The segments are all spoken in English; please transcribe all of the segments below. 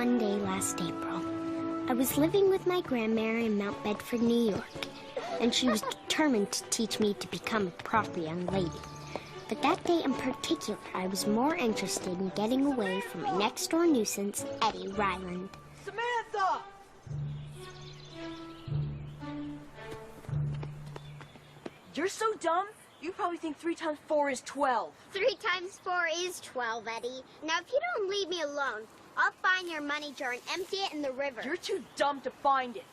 one day last April. I was living with my grandmother in Mount Bedford, New York, and she was determined to teach me to become a proper young lady. But that day in particular, I was more interested in getting away from my next-door nuisance, Eddie Ryland. Samantha! You're so dumb, you probably think 3 times 4 is 12. 3 times 4 is 12, Eddie. Now, if you don't leave me alone, I'll find your money jar and empty it in the river. You're too dumb to find it.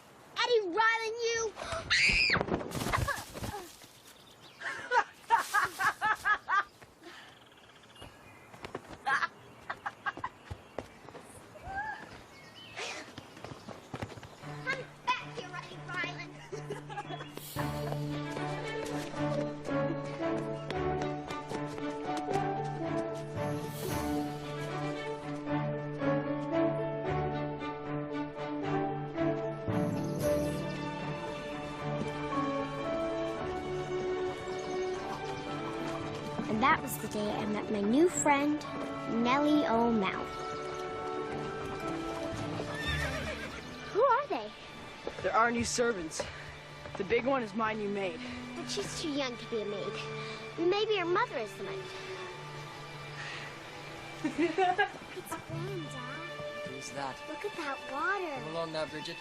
Eddie Ryland, you... And that was the day I met my new friend, Nellie O'Malley. Who are they? They're our new servants. The big one is my new maid. But she's too young to be a maid. Maybe her mother is the maid. It's warm, Dad. Who's that? Look at that water. Come along now, Bridget.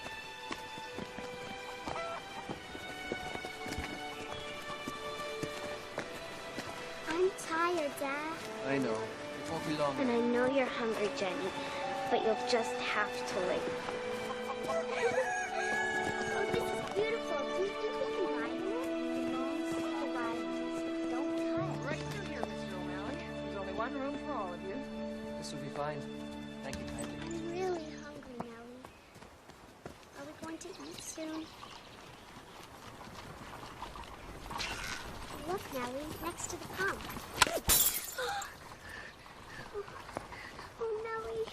I'm tired, Dad. I know. It won't be long. And I know you're hungry, Jenny, but you'll just have to wait. Oh, this is beautiful. Do you think we can ride in it? The long slow ride. Don't cut. Right through here, Mr. O'Malley. There's only one room for all of you. This will be fine. Thank you kindly. I'm really hungry, Nellie. Are we going to eat soon? Look, Nellie, next to the pump. Oh, Nellie.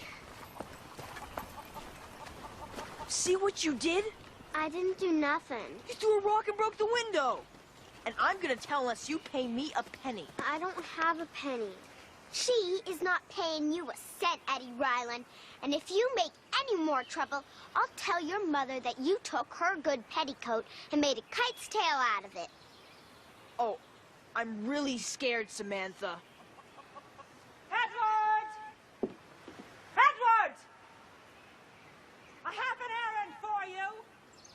See what you did? I didn't do nothing. You threw a rock and broke the window. And I'm gonna tell unless you pay me a penny. I don't have a penny. She is not paying you a cent, Eddie Ryland. And if you make any more trouble, I'll tell your mother that you took her good petticoat and made a kite's tail out of it. Oh, I'm really scared, Samantha. Edward! Edward! I have an errand for you.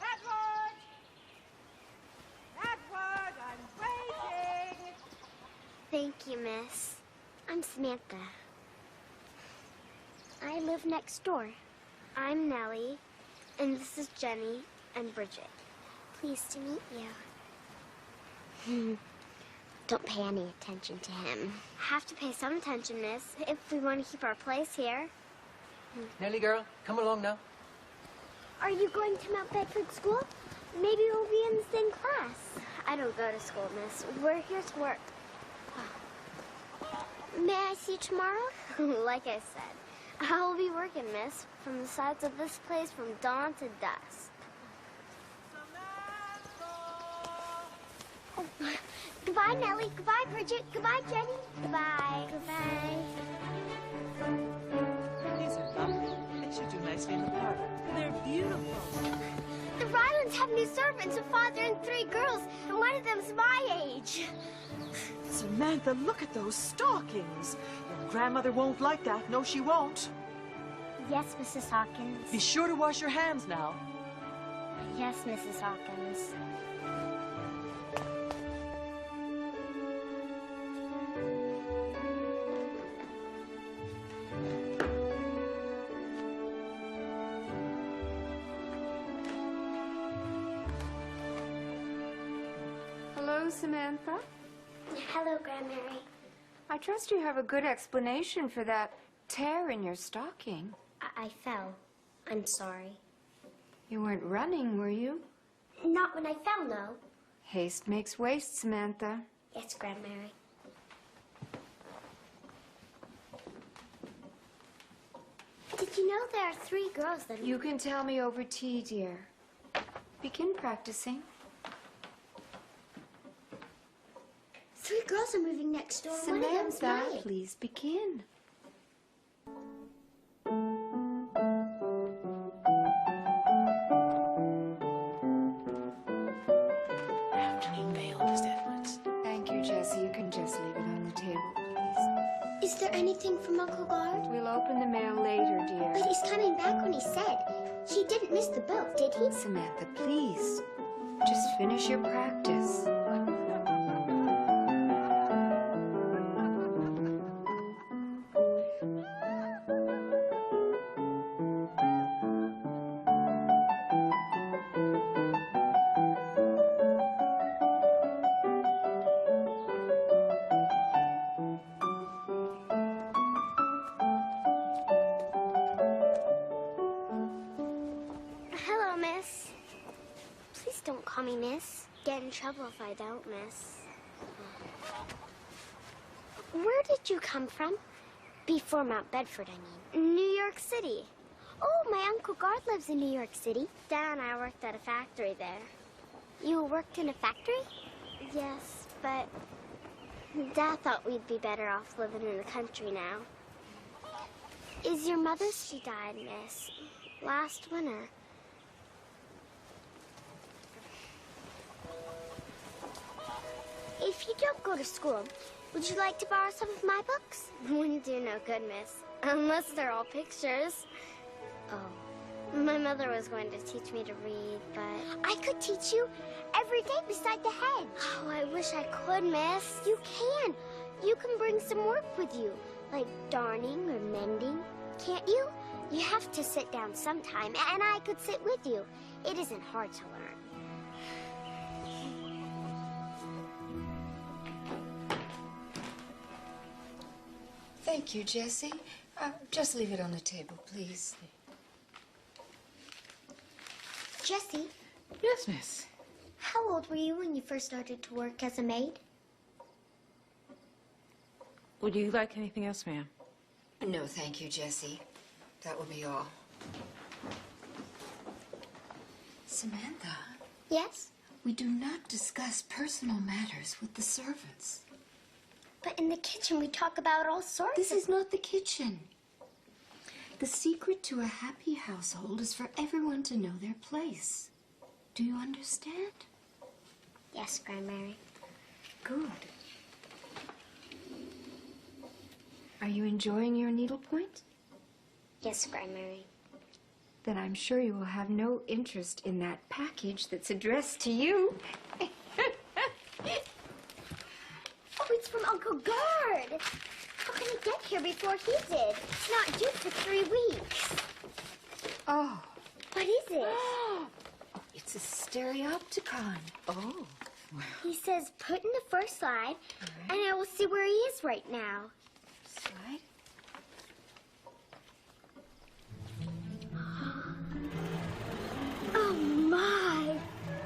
Edward! Edward, I'm waiting. Thank you, miss. I'm Samantha. I live next door. I'm Nellie, and this is Jenny and Bridget. Pleased to meet you. Don't pay any attention to him. Have to pay some attention, miss, if we want to keep our place here. Nellie girl, come along now. Are you going to Mount Bedford School? Maybe we'll be in the same class. I don't go to school, miss. We're here to work. May I see you tomorrow? Like I said, I'll be working, miss, from the sides of this place from dawn to dusk. Oh, goodbye, Nellie. Goodbye, Bridget. Goodbye, Jenny. Goodbye. Goodbye. These are lovely. They should do nicely in the parlor. They're beautiful. The Rylands have new servants, a father and 3 girls, and one of them's my age. Samantha, look at those stockings. Your grandmother won't like that. No, she won't. Yes, Mrs. Hawkins. Be sure to wash your hands now. Yes, Mrs. Hawkins. Hello, Samantha. Hello, Grandmary. I trust you have a good explanation for that tear in your stocking. I fell. I'm sorry. You weren't running, were you? Not when I fell, no. Haste makes waste, Samantha. Yes, Grandmary. Did you know there are 3 girls that... You can tell me over tea, dear. Begin practicing. 3 girls are moving next door. One of them's Samantha, mine. please begin. anything from Uncle Guard? We'll open the mail later, dear. But he's coming back when he said. He didn't miss the boat, did he? Samantha, please. Just finish your practice. Hello, miss. Please don't call me miss. Get in trouble if I don't, miss. Where did you come from? Before Mount Bedford, I mean. New York City. Oh, my Uncle Guard lives in New York City. Dad and I worked at a factory there. You worked in a factory? Yes, but Dad thought we'd be better off living in the country now. Is your mother? She died, miss. Last winter. If you don't go to school, would you like to borrow some of my books? Wouldn't do no good, miss. Unless they're all pictures. Oh, my mother was going to teach me to read, but I could teach you every day beside the hedge. Oh, I wish I could, miss. You can. You can bring some work with you, like darning or mending. Can't you? You have to sit down sometime, and I could sit with you. It isn't hard to learn. Thank you, Jessie. Just leave it on the table, please. Jessie, Yes, miss. how old were you when you first started to work as a maid? Would you like anything else, ma'am? No, thank you, Jessie. That will be all. Samantha, Yes? we do not discuss personal matters with the servants. But in the kitchen, we talk about all sorts This is not the kitchen. The secret to a happy household is for everyone to know their place. Do you understand? Yes, Grandmary. Good. Are you enjoying your needlepoint? Yes, Grandmary. Then I'm sure you will have no interest in that package that's addressed to you. Oh, it's from Uncle Guard. How can it get here before he did? It's not due for 3 weeks. Oh, What is it? it's a stereopticon. Oh. He says put in the first slide, and I will see where he is right now. Slide. Oh my!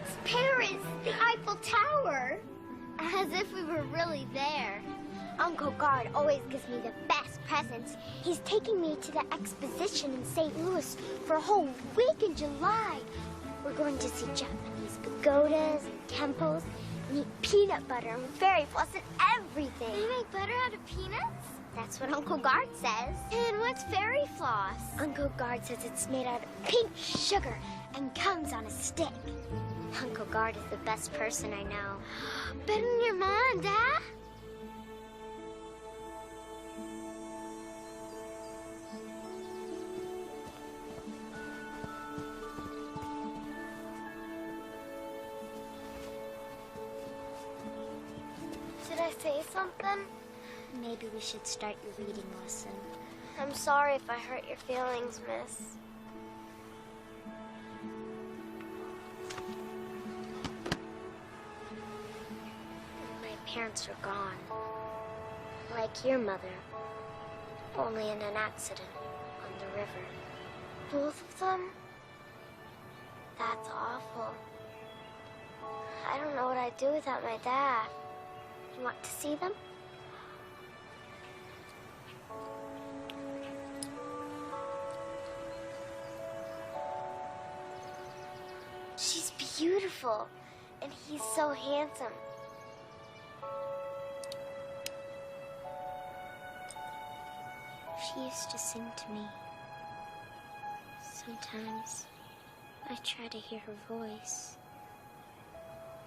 It's Paris, the Eiffel Tower. As if we were really there. Uncle Guard always gives me the best presents. He's taking me to the exposition in St. Louis for a whole week in July. We're going to see Japanese pagodas and temples and eat peanut butter and fairy floss and everything. They make butter out of peanuts? That's what Uncle Guard says. And what's fairy floss? Uncle Guard says it's made out of pink sugar and comes on a stick. Uncle Guard is the best person I know. Better than your mom and Dad? Should I say something? Maybe we should start your reading lesson. I'm sorry if I hurt your feelings, miss. My parents are gone. Like your mother. Only in an accident on the river. Both of them? That's awful. I don't know what I'd do without my dad. You want to see them? She's beautiful, and he's so handsome. She used to sing to me. Sometimes I try to hear her voice,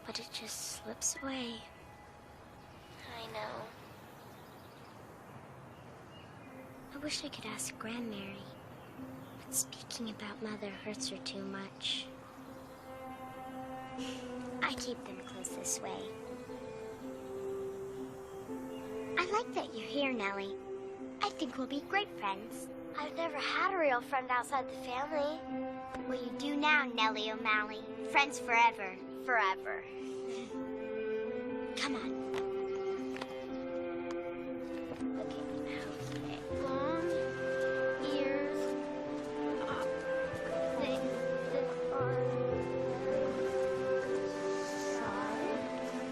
but it just slips away. I know. I wish I could ask Grandmary. But speaking about Mother hurts her too much. I keep them close this way. I like that you're here, Nellie. I think we'll be great friends. I've never had a real friend outside the family. Well, you do now, Nellie O'Malley. Friends forever. Forever. Come on. Okay, now. Long ears. Thick arms.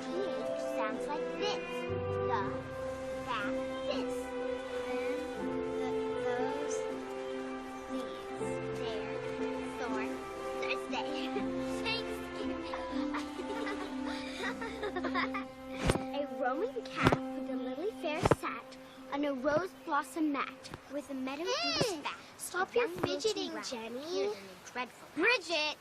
Teenager sounds like this. The, that, this. Those, these, there, thorn, Thursday, Thanksgiving. A Roman cat with a lily fair sat on a rose blossom mat with a meadow goose fat. Stop your fidgeting, Jenny. Bridget!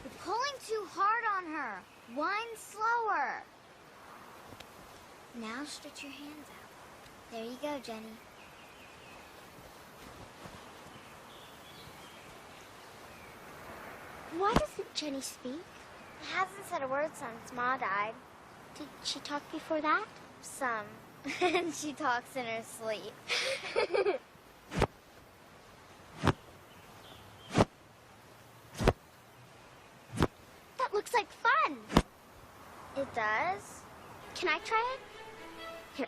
You're pulling too hard on her. Wind slower. Now stretch your hands out. There you go, Jenny. Why doesn't Jenny speak? Hasn't said a word since Ma died. Did she talk before that? Some. And she talks in her sleep. That looks like fun. It does? Can I try it? Here.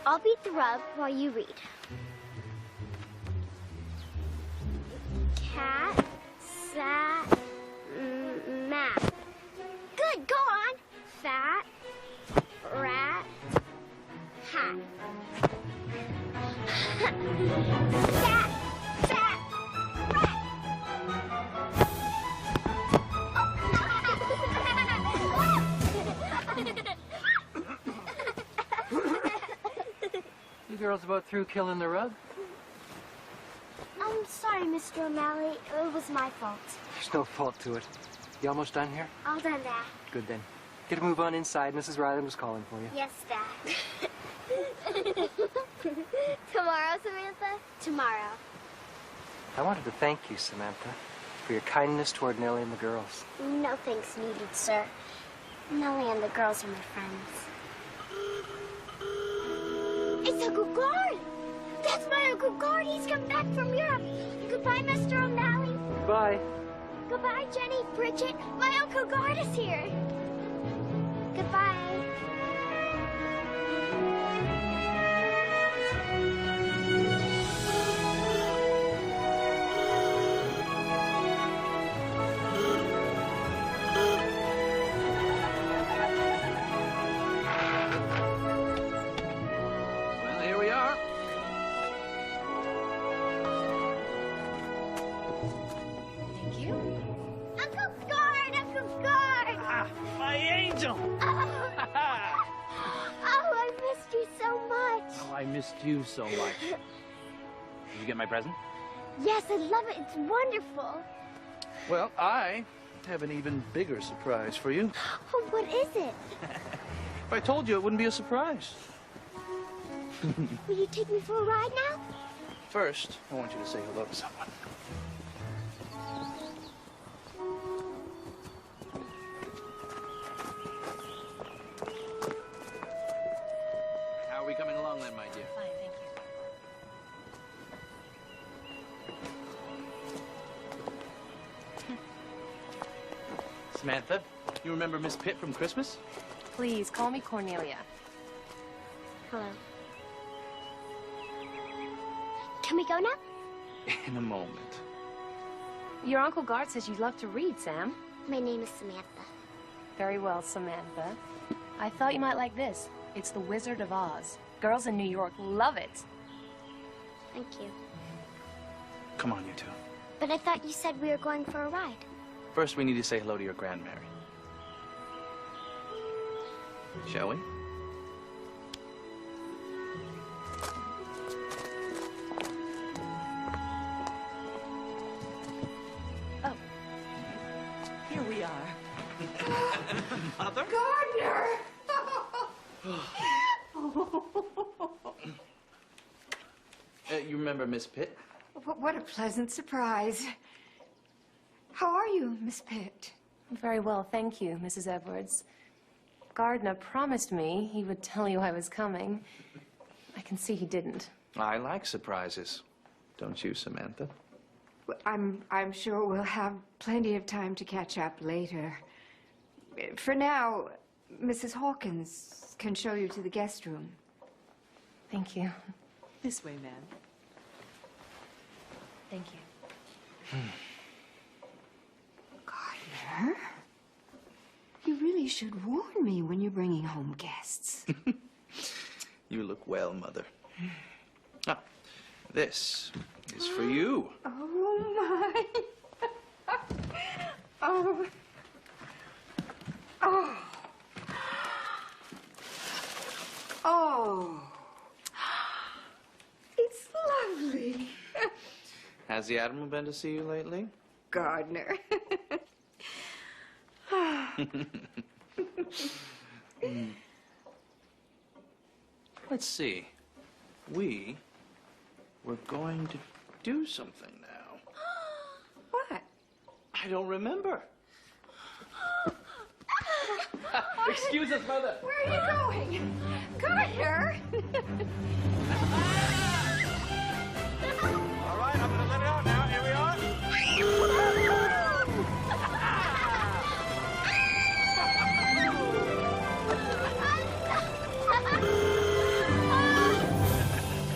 I'll beat the rub while you read. Cat, sat, mat. Good, go on. Fat, rat, hat. Sat, fat, rat. You girls about through killing the rug? I'm sorry, Mr. O'Malley. It was my fault. There's no fault to it. You almost done here? All done, Dad. Good then. Get a move on inside. Mrs. Ryland was calling for you. Yes, Dad. Tomorrow, Samantha? Tomorrow. I wanted to thank you, Samantha, for your kindness toward Nellie and the girls. No thanks needed, sir. Nellie and the girls are my friends. It's Uncle Guard! That's my Uncle Guard! He's come back from Europe! Goodbye, Mr. O'Malley! Bye. Goodbye, Jenny, Bridget! My Uncle Guard is here! Goodbye. Well, here we are. Thank you. Uncle Guard! Uncle Guard! Ah, my angel! Oh, I missed you so much! Oh, I missed you so much. Did you get my present? Yes, I love it. It's wonderful. Well, I have an even bigger surprise for you. Oh, what is it? If I told you, it wouldn't be a surprise. Will you take me for a ride now? First, I want you to say hello to someone. How are we coming along then, my dear? Fine, thank you. Samantha, you remember Miss Pitt from Christmas? Please, call me Cornelia. Hello. Can we go now? In a moment. Your Uncle Guard says you love to read, Sam. My name is Samantha. Very well, Samantha. I thought you might like this. It's The Wizard of Oz. Girls in New York love it. Thank you. Come on, you two. But I thought you said we were going for a ride. First, we need to say hello to your Grandmary. Shall we? Oh, here we are. Mother? Gardner! You remember Miss Pitt? What a pleasant surprise. How are you, Miss Pitt? Very well, thank you, Mrs. Edwards. Gardner promised me he would tell you I was coming. I can see he didn't. I like surprises. Don't you, Samantha? I'm sure we'll have plenty of time to catch up later. For now, Mrs. Hawkins can show you to the guest room. Thank you. This way, ma'am. Thank you. Gardner? You really should warn me when you're bringing home guests. You look well, Mother. Ah, this is for you. Oh, my. Oh. Oh. Oh. It's lovely. Has the Admiral been to see you lately? Gardner. Let's see. We're going to do something now. What? I don't remember. Excuse us, Mother. Where are you going? Gardner! All right, I'm gonna let it out now. Here we are.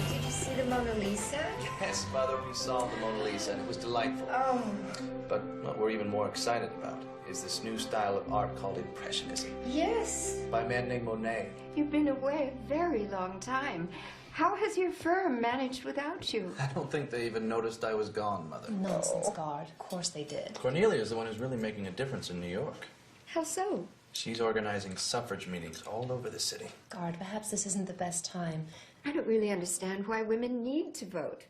Did you see the Mona Lisa? Yes, Mother, we saw the Mona Lisa, and it was delightful. Oh. But what we're even more excited about is this new style of art called Impressionism Yes. by a man named Monet. You've been away a very long time. How has your firm managed without you? I don't think they even noticed I was gone, Mother. Nonsense, Guard. Of course they did. Cornelia is the one who's really making a difference in New York. How so? She's organizing suffrage meetings all over the city. Guard, perhaps this isn't the best time. I don't really understand why women need to vote.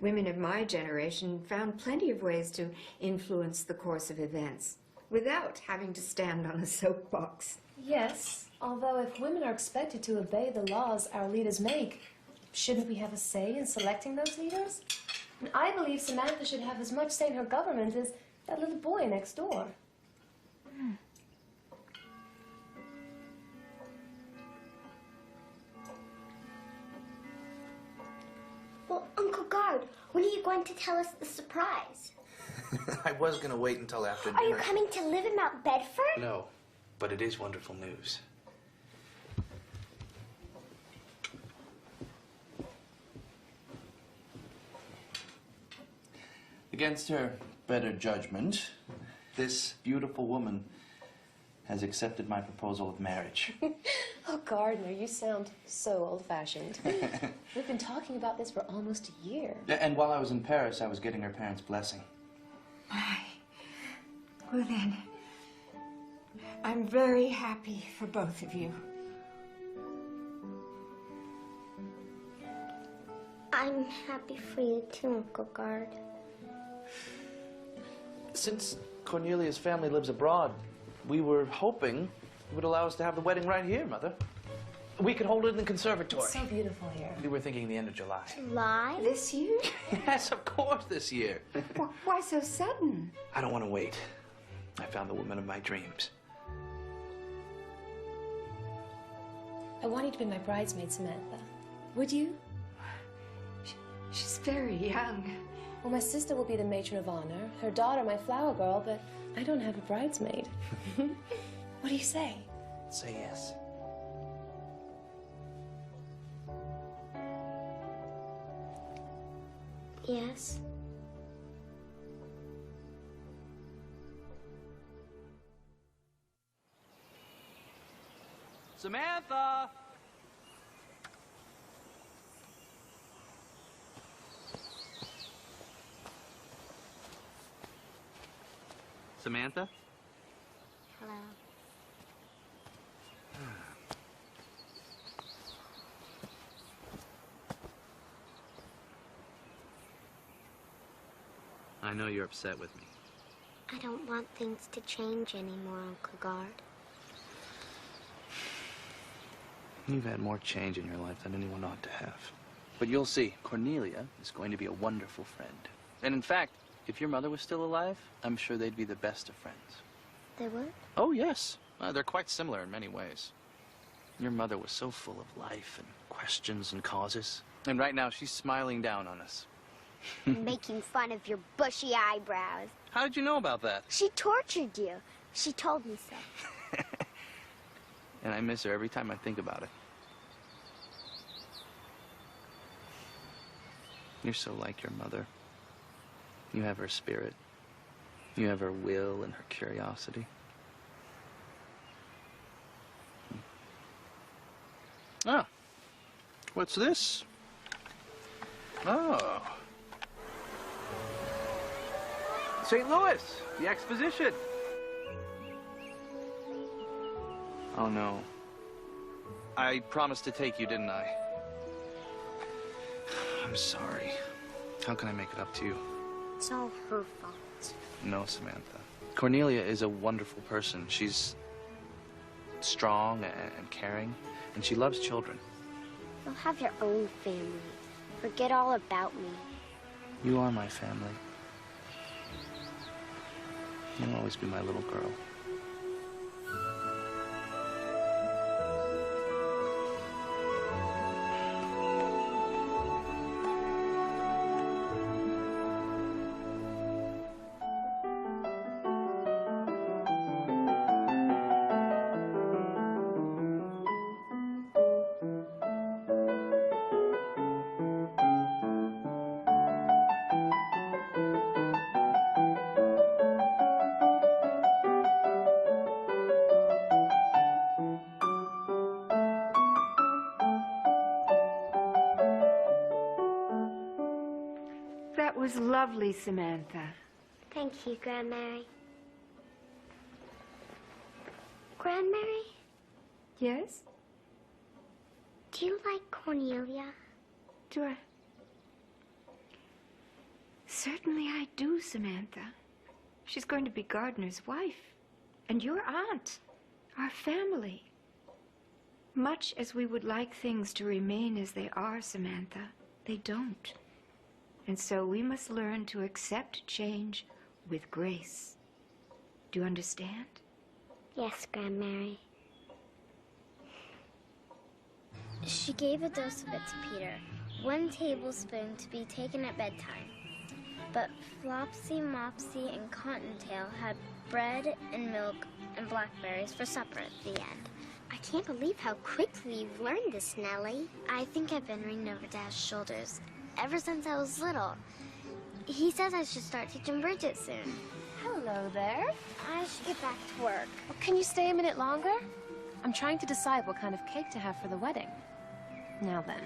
Women of my generation found plenty of ways to influence the course of events without having to stand on a soapbox. Yes, although if women are expected to obey the laws our leaders make, shouldn't we have a say in selecting those leaders? And I believe Samantha should have as much say in her government as that little boy next door. Well, Uncle Guard, when are you going to tell us the surprise? I was going to wait until after Are you dinner. coming to live in Mount Bedford? No, but it is wonderful news. Against her better judgment, this beautiful woman has accepted my proposal of marriage. Oh, Gardner, you sound so old-fashioned. We've been talking about this for almost a year. And while I was in Paris, I was getting her parents' blessing. My. Well then, I'm very happy for both of you. I'm happy for you too, Uncle Guard. Since Cornelia's family lives abroad, we were hoping it would allow us to have the wedding right here, Mother. We could hold it in the conservatory. It's so beautiful here. We were thinking the end of July. July? This year? Yes, of course, this year. Why so sudden? I don't want to wait. I found the woman of my dreams. I want you to be my bridesmaid, Samantha. Would you? She's very young. Well, my sister will be the matron of honor, her daughter my flower girl, but I don't have a bridesmaid. What do you say? Say yes. Yes. Samantha! Samantha? Hello. I know you're upset with me. I don't want things to change anymore, Uncle Guard. You've had more change in your life than anyone ought to have. But you'll see, Cornelia is going to be a wonderful friend. And in fact, if your mother was still alive, I'm sure they'd be the best of friends. They would? Oh, yes. They're quite similar in many ways. Your mother was so full of life and questions and causes. And right now, she's smiling down on us. Making fun of your bushy eyebrows. How did you know about that? She tortured you. She told me so. And I miss her every time I think about it. You're so like your mother. You have her spirit. You have her will and her curiosity. Ah, what's this? Oh. St. Louis, the exposition. Oh, no. I promised to take you, didn't I? I'm sorry. How can I make it up to you? It's all her fault. No, Samantha. Cornelia is a wonderful person. She's strong and caring, and she loves children. You'll have your own family. Forget all about me. You are my family. You'll always be my little girl. That was lovely, Samantha. Thank you, Grandmary. Grandmary, Yes? do you like Cornelia? Do I? Certainly I do, Samantha. She's going to be Gardner's wife. And your aunt. Our family. Much as we would like things to remain as they are, Samantha, they don't. And so we must learn to accept change with grace. Do you understand? Yes, Grandmary. She gave a dose of it to Peter, 1 tablespoon to be taken at bedtime. But Flopsy, Mopsy, and Cottontail had bread and milk and blackberries for supper at the end. I can't believe how quickly you've learned this, Nellie. I think I've been ringing over Dad's shoulders ever since I was little. He says I should start teaching Bridget soon. Hello there. I should get back to work. Well, can you stay a minute longer? I'm trying to decide what kind of cake to have for the wedding. Now then,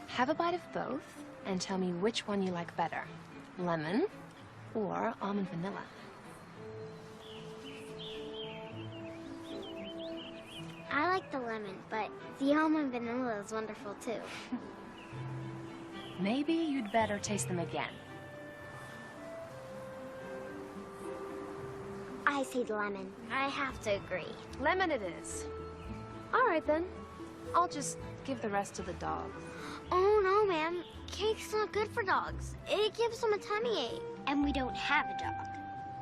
have a bite of both and tell me which one you like better. Lemon or almond vanilla. I like the lemon, but the almond vanilla is wonderful too. Maybe you'd better taste them again. I say lemon. I have to agree. Lemon it is. All right, then. I'll just give the rest to the dog. Oh no, ma'am. Cake's not good for dogs. It gives them a tummy ache. And we don't have a dog.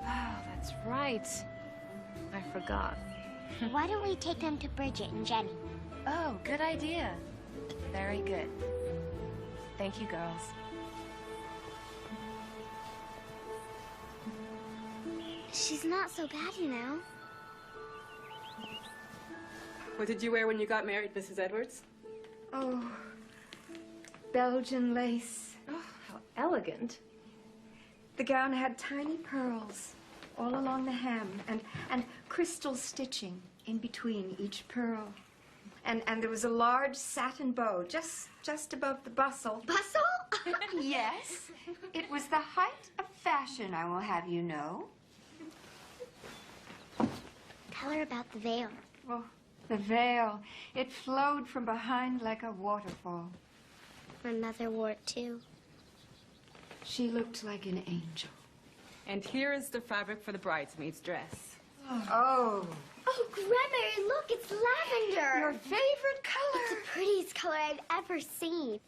Oh, that's right. I forgot. Why don't we take them to Bridget and Jenny? Oh, good idea. Very good. Thank you, girls. She's not so bad, you know. What did you wear when you got married, Mrs. Edwards? Oh, Belgian lace. Oh, how elegant. The gown had tiny pearls all along the hem and crystal stitching in between each pearl. And there was a large satin bow just above the bustle. Bustle? Yes. It was the height of fashion, I will have you know. Tell her about the veil. Oh, the veil. It flowed from behind like a waterfall. My mother wore it too. She looked like an angel. And here is the fabric for the bridesmaid's dress. Oh. Oh, Grandmary, look, it's lavender. Your favorite color. It's the prettiest color I've ever seen.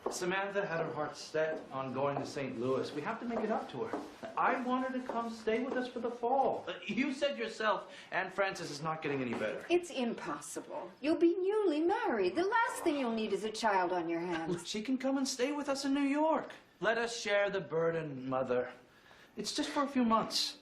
Samantha had her heart set on going to St. Louis. We have to make it up to her. I want her to come stay with us for the fall. You said yourself, Aunt Frances is not getting any better. It's impossible. You'll be newly married. The last thing you'll need is a child on your hands. She can come and stay with us in New York. Let us share the burden, Mother. It's just for a few months.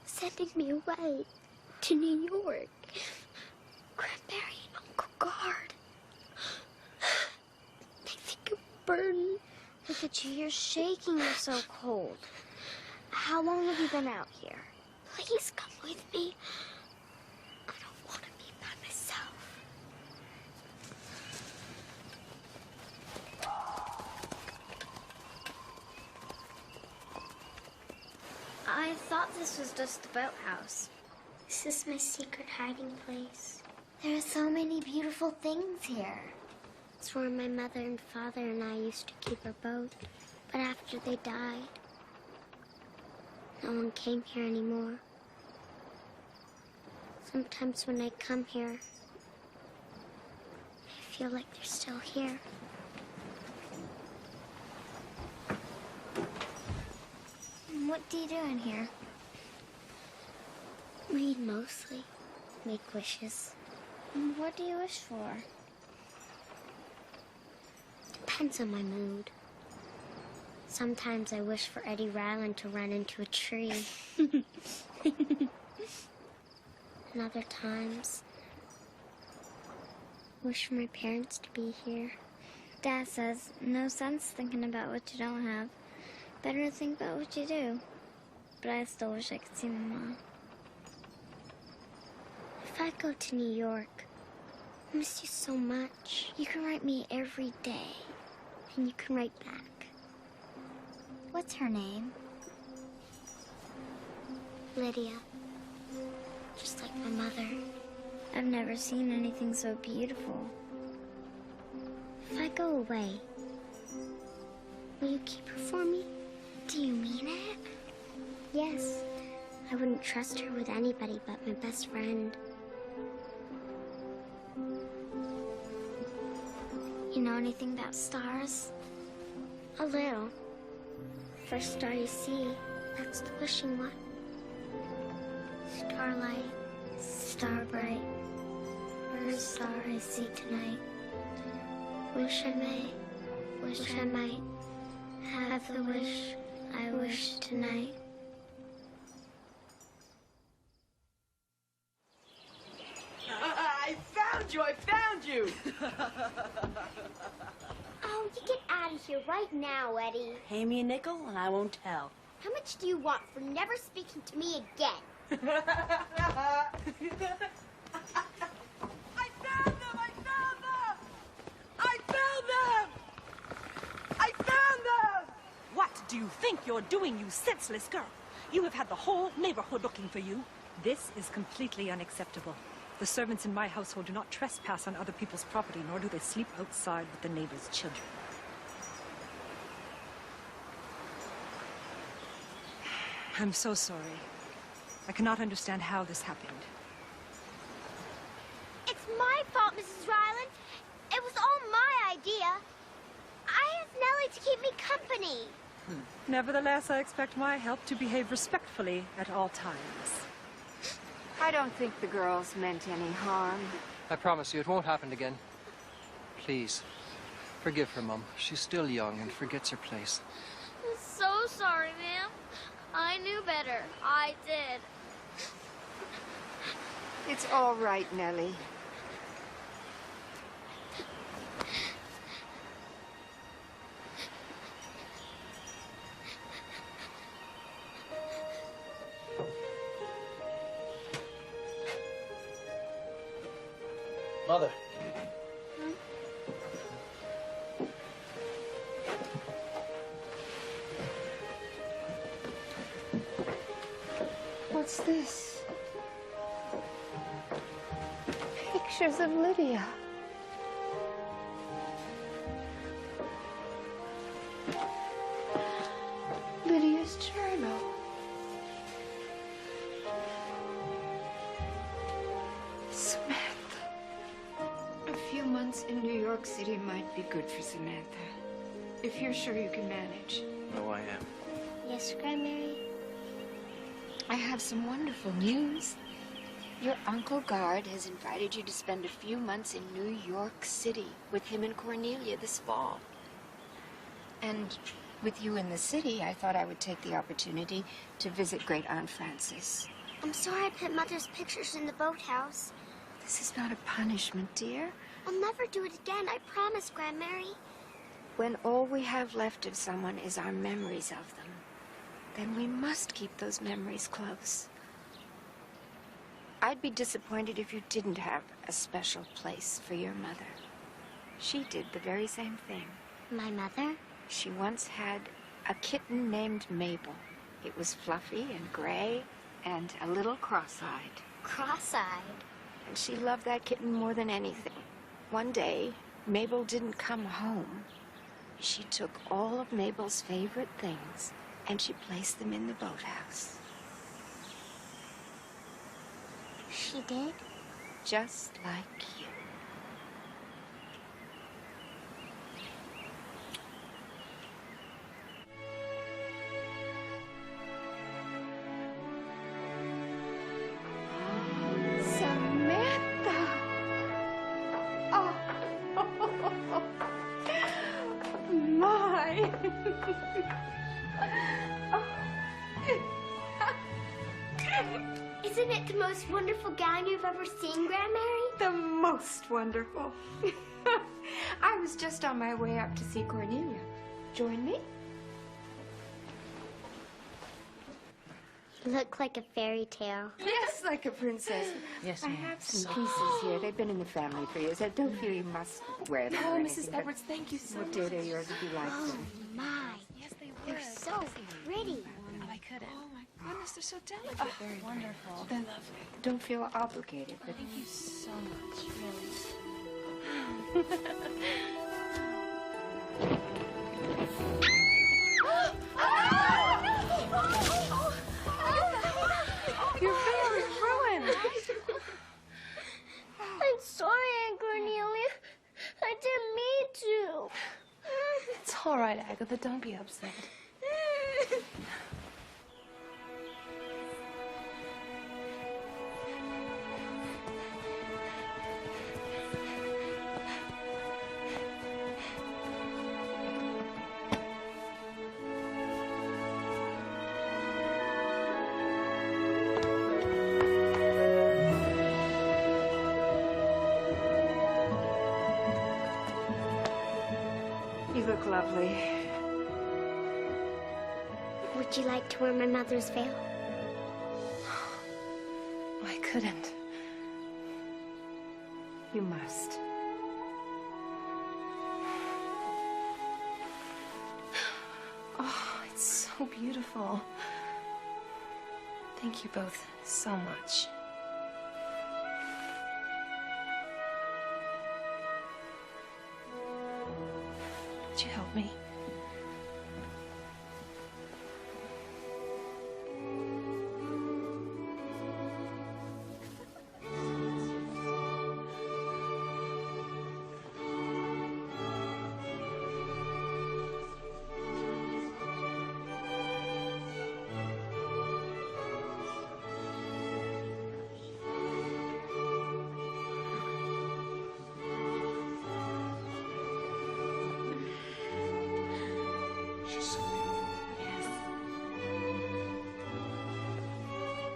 Sending me away to New York. Cranberry and Uncle Guard. They think I'm burning. Look at you, you're shaking, you're so cold. How long have you been out here? Please come with me. I don't want to be by myself. I thought this was just the boathouse. This is my secret hiding place. There are so many beautiful things here. It's where my mother and father and I used to keep our boat. But after they died, no one came here anymore. Sometimes when I come here, I feel like they're still here. What do you do in here? Read mostly. Make wishes. What do you wish for? Depends on my mood. Sometimes I wish for Eddie Ryland to run into a tree. And other times, I wish for my parents to be here. Dad says, no sense thinking about what you don't have. Better to think about what you do. But I still wish I could see my mom. If I go to New York, I miss you so much. You can write me every day, and you can write back. What's her name? Lydia. Just like my mother. I've never seen anything so beautiful. If I go away, will you keep her for me? Do you mean it? Yes. I wouldn't trust her with anybody but my best friend. You know anything about stars? A little. First star you see, that's the wishing one. Starlight, star bright, first star I see tonight. Wish I may, wish I might, have the wish I wish tonight. I found you! I found you! Oh, you get out of here right now, Eddie. Pay me a nickel and I won't tell. How much do you want for never speaking to me again? I found them! I found them! I found them! I found them! What do you think you're doing, you senseless girl? You have had the whole neighborhood looking for you. This is completely unacceptable. The servants in my household do not trespass on other people's property, nor do they sleep outside with the neighbors' children. I'm so sorry. I cannot understand how this happened. It's my fault, Mrs. Ryland. It was all my idea. I asked Nellie to keep me company. Nevertheless, I expect my help to behave respectfully at all times. I don't think the girls meant any harm. I promise you it won't happen again. Please, forgive her, Mum. She's still young and forgets her place. I'm so sorry, ma'am. I knew better. I did. It's all right, Nellie. Mother, What's this? Pictures of Lydia. Lydia's journal. Samantha. A few months in New York City might be good for Samantha. If you're sure you can manage. Oh, I am. Yes, Grandmary? I have some wonderful news. Your Uncle Guard has invited you to spend a few months in New York City with him and Cornelia this fall. And with you in the city, I thought I would take the opportunity to visit Great Aunt Frances. I'm sorry I put Mother's pictures in the boathouse. This is not a punishment, dear. I'll never do it again, I promise, Grandmary. When all we have left of someone is our memories of them, then we must keep those memories close. I'd be disappointed if you didn't have a special place for your mother. She did the very same thing. My mother? She once had a kitten named Mabel. It was fluffy and gray and a little cross-eyed. Cross-eyed? And she loved that kitten more than anything. One day, Mabel didn't come home. She took all of Mabel's favorite things and she placed them in the boathouse. She did? Just like you. Samantha! Oh, my! Isn't it the most wonderful gown you've ever seen, Grandmary? The most wonderful. I was just on my way up to see Cornelia. Join me? You look like a fairy tale. Yes, like a princess. Yes, I ma'am. have some pieces here. They've been in the family for years. I don't feel you must wear them. Oh, or Mrs. anything, but Edwards, thank you so Well, much. dear, they're yours if you like Oh, them. my. Yes, they were. They're so pretty. Oh, I couldn't. Oh my goodness, they're so delicate. Oh, very wonderful. They're lovely. Don't feel obligated, but Thank you so much, really. you're very ruined. I'm sorry, Aunt Cornelia. I didn't mean to. It's all right, Agatha. Don't be upset. You look lovely. Would you like to wear my mother's veil? I couldn't. You must. Oh, it's so beautiful. Thank you both so much. Would you help me?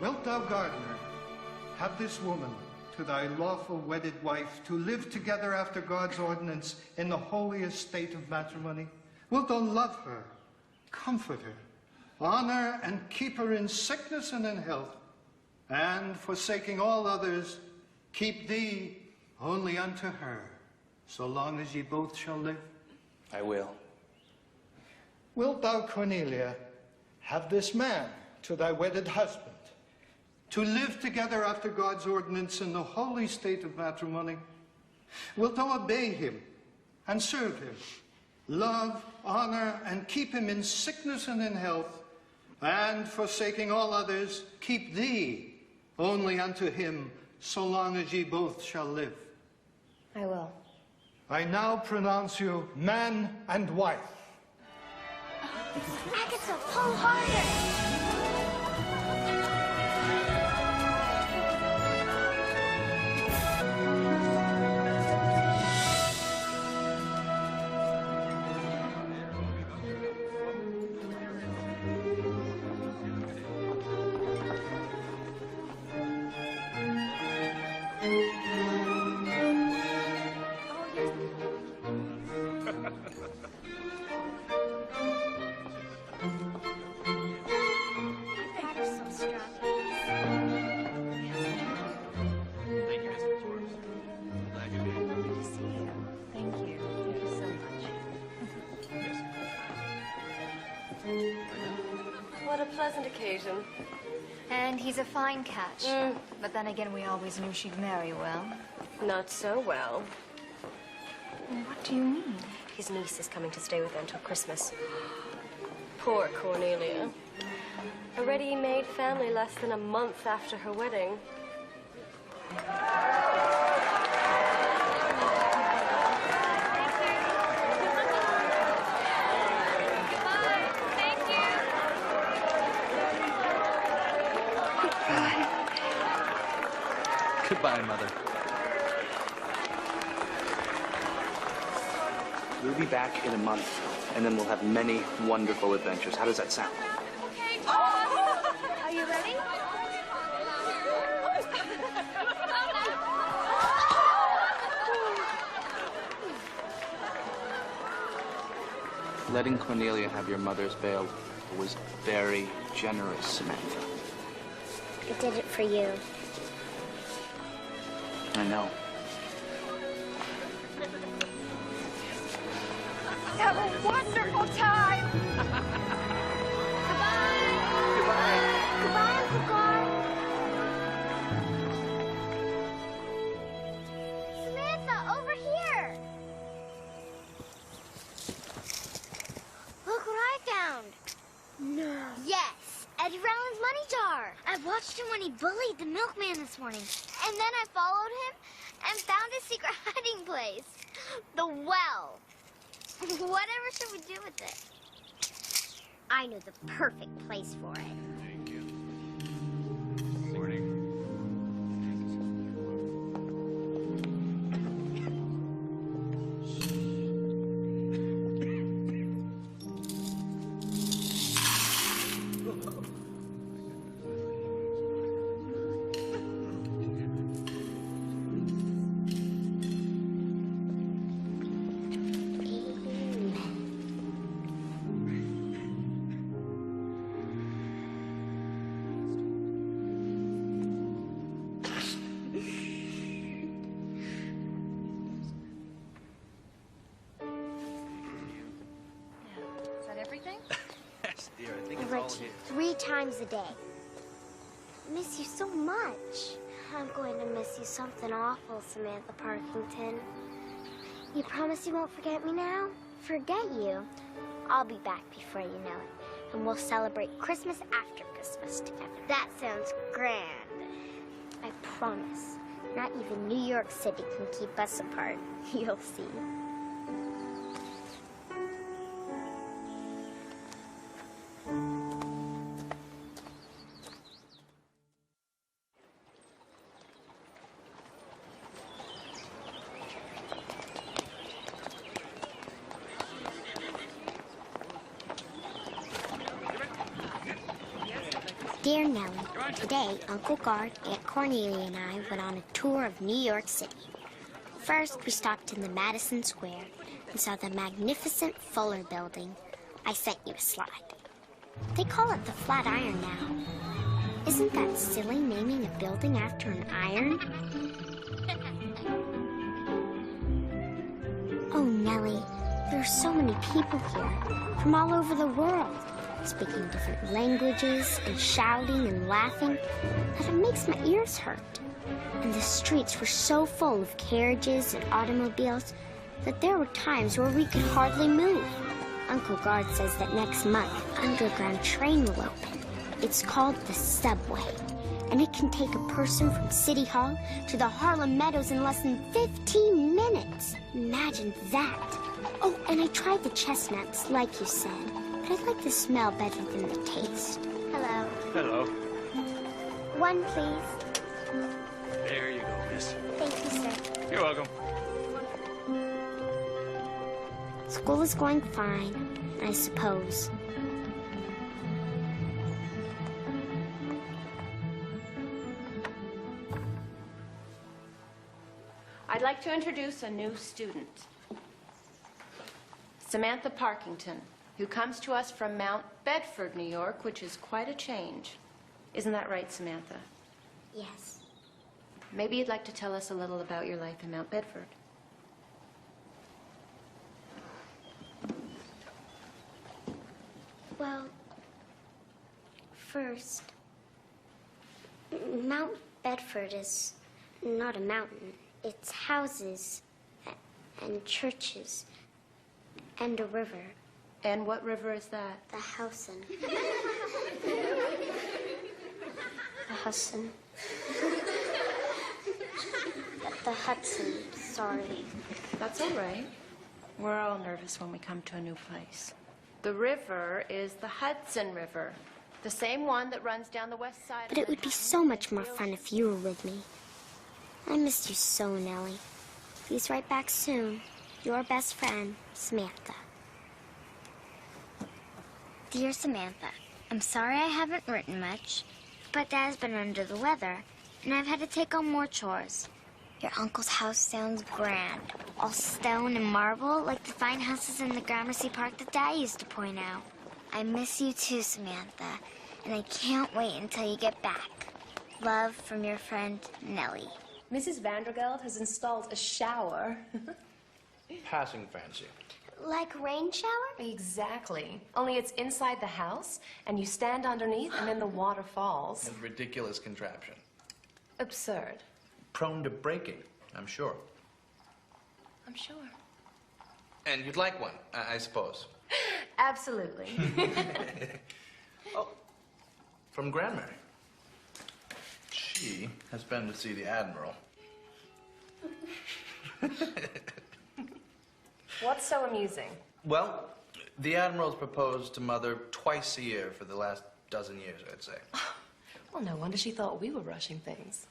Wilt thou, gardener, have this woman to thy lawful wedded wife to live together after God's ordinance in the holiest state of matrimony? Wilt thou love her, comfort her, honor and keep her in sickness and in health, and, forsaking all others, keep thee only unto her, so long as ye both shall live? I will. Wilt thou, Cornelia, have this man to thy wedded husband, to live together after God's ordinance in the holy state of matrimony? Wilt thou obey him and serve him, love, honor, and keep him in sickness and in health, and, forsaking all others, keep thee only unto him, so long as ye both shall live? I will. I now pronounce you man and wife. Agatha, pull harder! What a pleasant occasion. And he's a fine catch. But then again, we always knew she'd marry well. Not so well. What do you mean? His niece is coming to stay with her until Christmas. Poor Cornelia. A ready-made family less than a month after her wedding. Goodbye, Mother. We'll be back in a month, and then we'll have many wonderful adventures. How does that sound? Are you ready? Letting Cornelia have your mother's veil was very generous, Samantha. I did it for you. I know. Have a wonderful time! Goodbye, Uncle Gar. Samantha, over here! Look what I found. No. Yes, Eddie Rowland's money jar. I watched him when he bullied the milkman this morning. And then I followed him and found his secret hiding place. The well. Whatever should we do with it? I know the perfect place for it. Thank you. Morning. Yes, dear, I think it's all Richie, here. 3 times a day. I miss you so much. I'm going to miss you something awful, Samantha Parkington. You promise you won't forget me now? Forget you? I'll be back before you know it, and we'll celebrate Christmas after Christmas together. That sounds grand. I promise. Not even New York City can keep us apart. You'll see. Dear Nellie, today Uncle Guard, Aunt Cornelia, and I went on a tour of New York City. First, we stopped in the Madison Square and saw the magnificent Fuller Building. I sent you a slide. They call it the Flatiron now. Isn't that silly, naming a building after an iron? Oh, Nellie, There are so many people here from all over the world, speaking different languages and shouting and laughing that it makes my ears hurt. And the streets were so full of carriages and automobiles that there were times where we could hardly move. Uncle Guard says that next month, an underground train will open. It's called the subway, and it can take a person from City Hall to the Harlem Meadows in less than 15 minutes. Imagine that. Oh, and I tried the chestnuts, like you said, but I like the smell better than the taste. Hello. Hello. One, please. There you go, miss. Thank you, sir. You're welcome. School is going fine, I suppose. I'd like to introduce a new student, Samantha Parkington, who comes to us from Mount Bedford, New York, which is quite a change. Isn't that right, Samantha? Yes. Maybe you'd like to tell us a little about your life in Mount Bedford. Well, first, Mount Bedford is not a mountain. It's houses and churches and a river. And what river is that? The Hudson. The Hudson. The Hudson, sorry. That's all right. We're all nervous when we come to a new place. The river is the Hudson River, the same one that runs down the west side. But it would be so much more fun if you were with me. I missed you so, Nellie. Please write back soon. Your best friend, Samantha. Dear Samantha, I'm sorry I haven't written much, but Dad's been under the weather, and I've had to take on more chores. Your uncle's house sounds grand, all stone and marble, like the fine houses in the Gramercy Park that Dad used to point out. I miss you too, Samantha, and I can't wait until you get back. Love from your friend, Nellie. Mrs. Vandergeld has installed a shower. Passing fancy. Like rain shower? Exactly. Only it's inside the house, and you stand underneath, and then the water falls. A ridiculous contraption. Absurd. Prone to breaking, I'm sure. I'm sure. And you'd like one, I suppose. Absolutely. Oh, from Grandmary. She has been to see the Admiral. What's so amusing? Well, the Admiral's proposed to Mother twice a year for the last dozen years, I'd say. Well, no wonder she thought we were rushing things.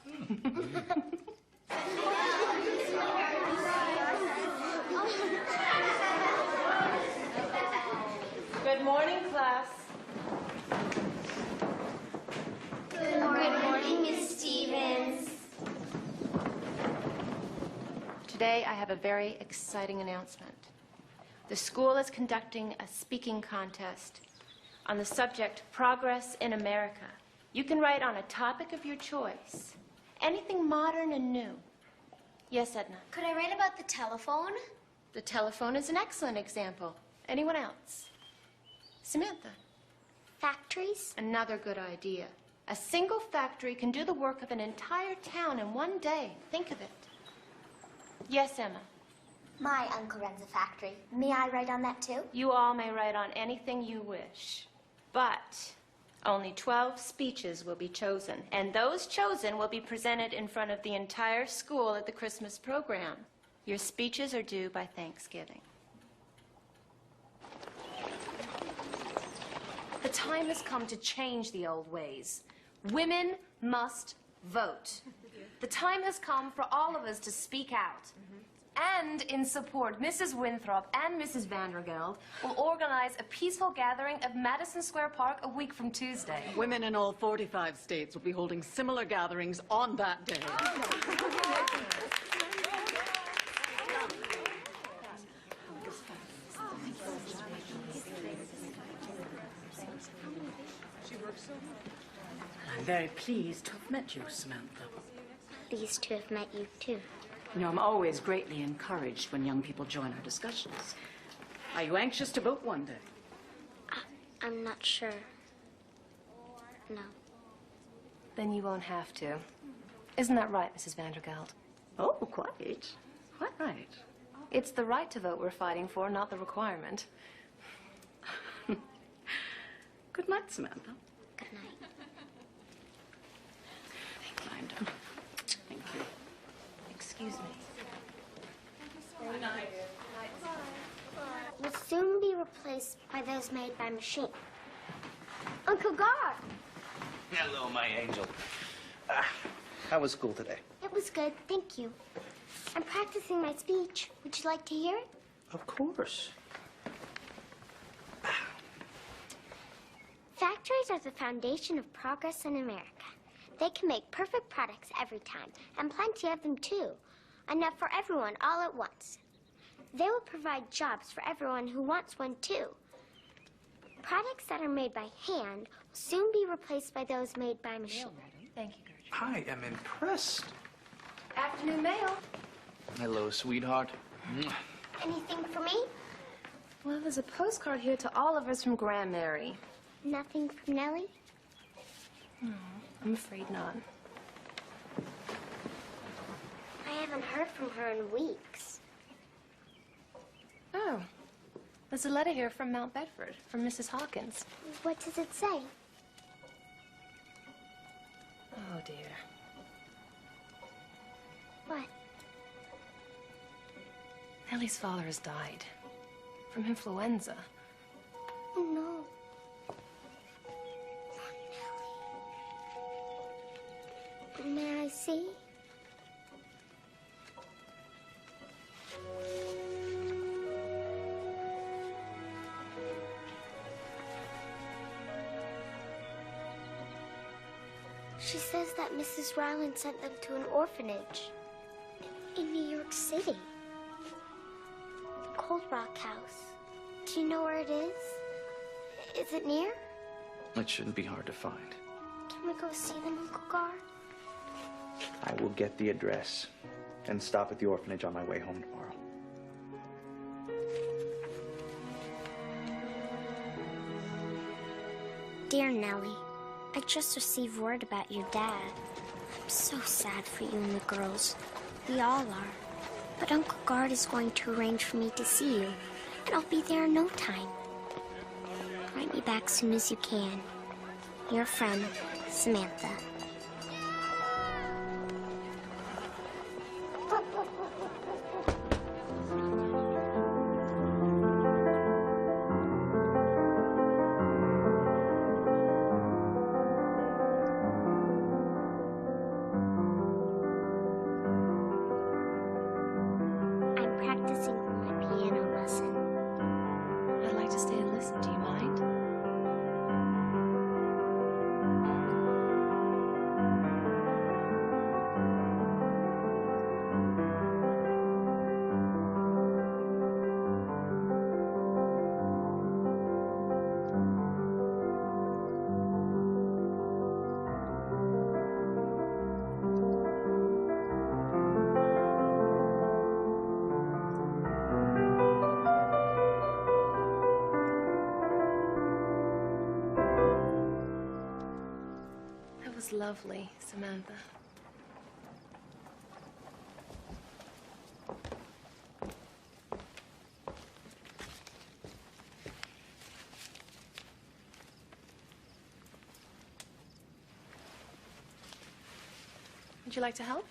Good morning, class. Good morning, Miss Stevens. Today, I have a very exciting announcement. The school is conducting a speaking contest on the subject Progress in America. You can write on a topic of your choice, anything modern and new. Yes, Edna? Could I write about the telephone? The telephone is an excellent example. Anyone else? Samantha? Factories? Another good idea. A single factory can do the work of an entire town in one day. Think of it. Yes, Emma? My uncle runs a factory. May I write on that too? You all may write on anything you wish, but only 12 speeches will be chosen, and those chosen will be presented in front of the entire school at the Christmas program. Your speeches are due by Thanksgiving. The time has come to change the old ways. Women must vote. The time has come for all of us to speak out. And in support, Mrs. Winthrop and Mrs. Vandergeld will organize a peaceful gathering at Madison Square Park a week from Tuesday. Women in all 45 states will be holding similar gatherings on that day. I'm very pleased to have met you, Samantha. Pleased to have met you, too. You know, I'm always greatly encouraged when young people join our discussions. Are you anxious to vote one day? I'm not sure. No. Then you won't have to. Isn't that right, Mrs. Vandergeld? Oh, quite. Quite right. It's the right to vote we're fighting for, not the requirement. Good night, Samantha. Good night. Linda. Thank you. Excuse me. Good night. Will soon be replaced by those made by machine. Uncle Gar! Hello, my angel. How was school today? It was good, thank you. I'm practicing my speech. Would you like to hear it? Of course. Factories are the foundation of progress in America. They can make perfect products every time, and plenty of them too. Enough for everyone all at once. They will provide jobs for everyone who wants one too. Products that are made by hand will soon be replaced by those made by machine. Thank you, Gertrude. I am impressed. Afternoon mail. Hello, sweetheart. Anything for me? Well, there's a postcard here to all of us from Grandmary. Nothing from Nellie? No, I'm afraid not. I haven't heard from her in weeks. Oh, there's a letter here from Mount Bedford, from Mrs. Hawkins. What does it say? Oh, dear. What? Nellie's father has died from influenza. Oh, no. Poor Nellie. May I see? She says that Mrs. Rowland sent them to an orphanage in New York City. The Cold Rock House. Do you know where it is? Is it near? It shouldn't be hard to find. Can we go see them, Uncle Gar? I will get the address and stop at the orphanage on my way home tomorrow. Dear Nellie, I just received word about your dad. I'm so sad for you and the girls. We all are. But Uncle Gard is going to arrange for me to see you, and I'll be there in no time. Write me back soon as you can. Your friend, Samantha. Lovely, Samantha. Would you like to help?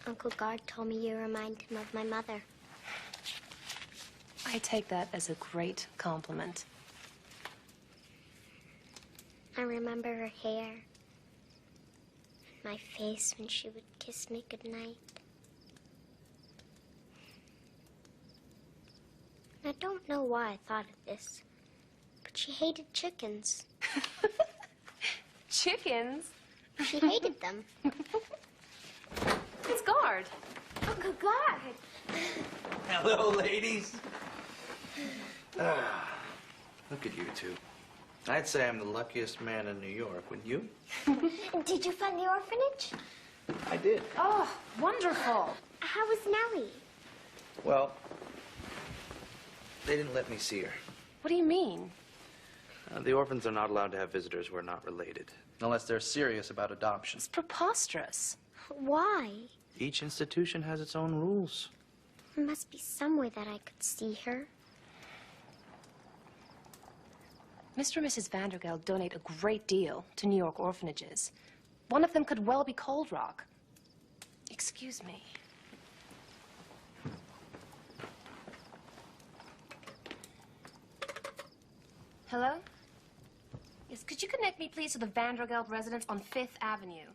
Uncle Gard told me you remind him of my mother. I take that as a great compliment. I remember her hair. My face when she would kiss me goodnight. I don't know why I thought of this, but she hated chickens. Chickens? She hated them. It's Gard. Uncle Gard. Hello, ladies. Look at you two. I'd say I'm the luckiest man in New York, wouldn't you? Did you find the orphanage? I did. Oh, wonderful. How was Nellie? Well, They didn't let me see her. What do you mean? The orphans are not allowed to have visitors who are not related, unless they're serious about adoption. It's preposterous. Why? Each institution has its own rules. There must be some way that I could see her. Mr. and Mrs. Vandergeld donate a great deal to New York orphanages. One of them could well be Cold Rock. Excuse me. Hello? Yes, could you connect me, please, to the Vandergeld residence on 5th Avenue?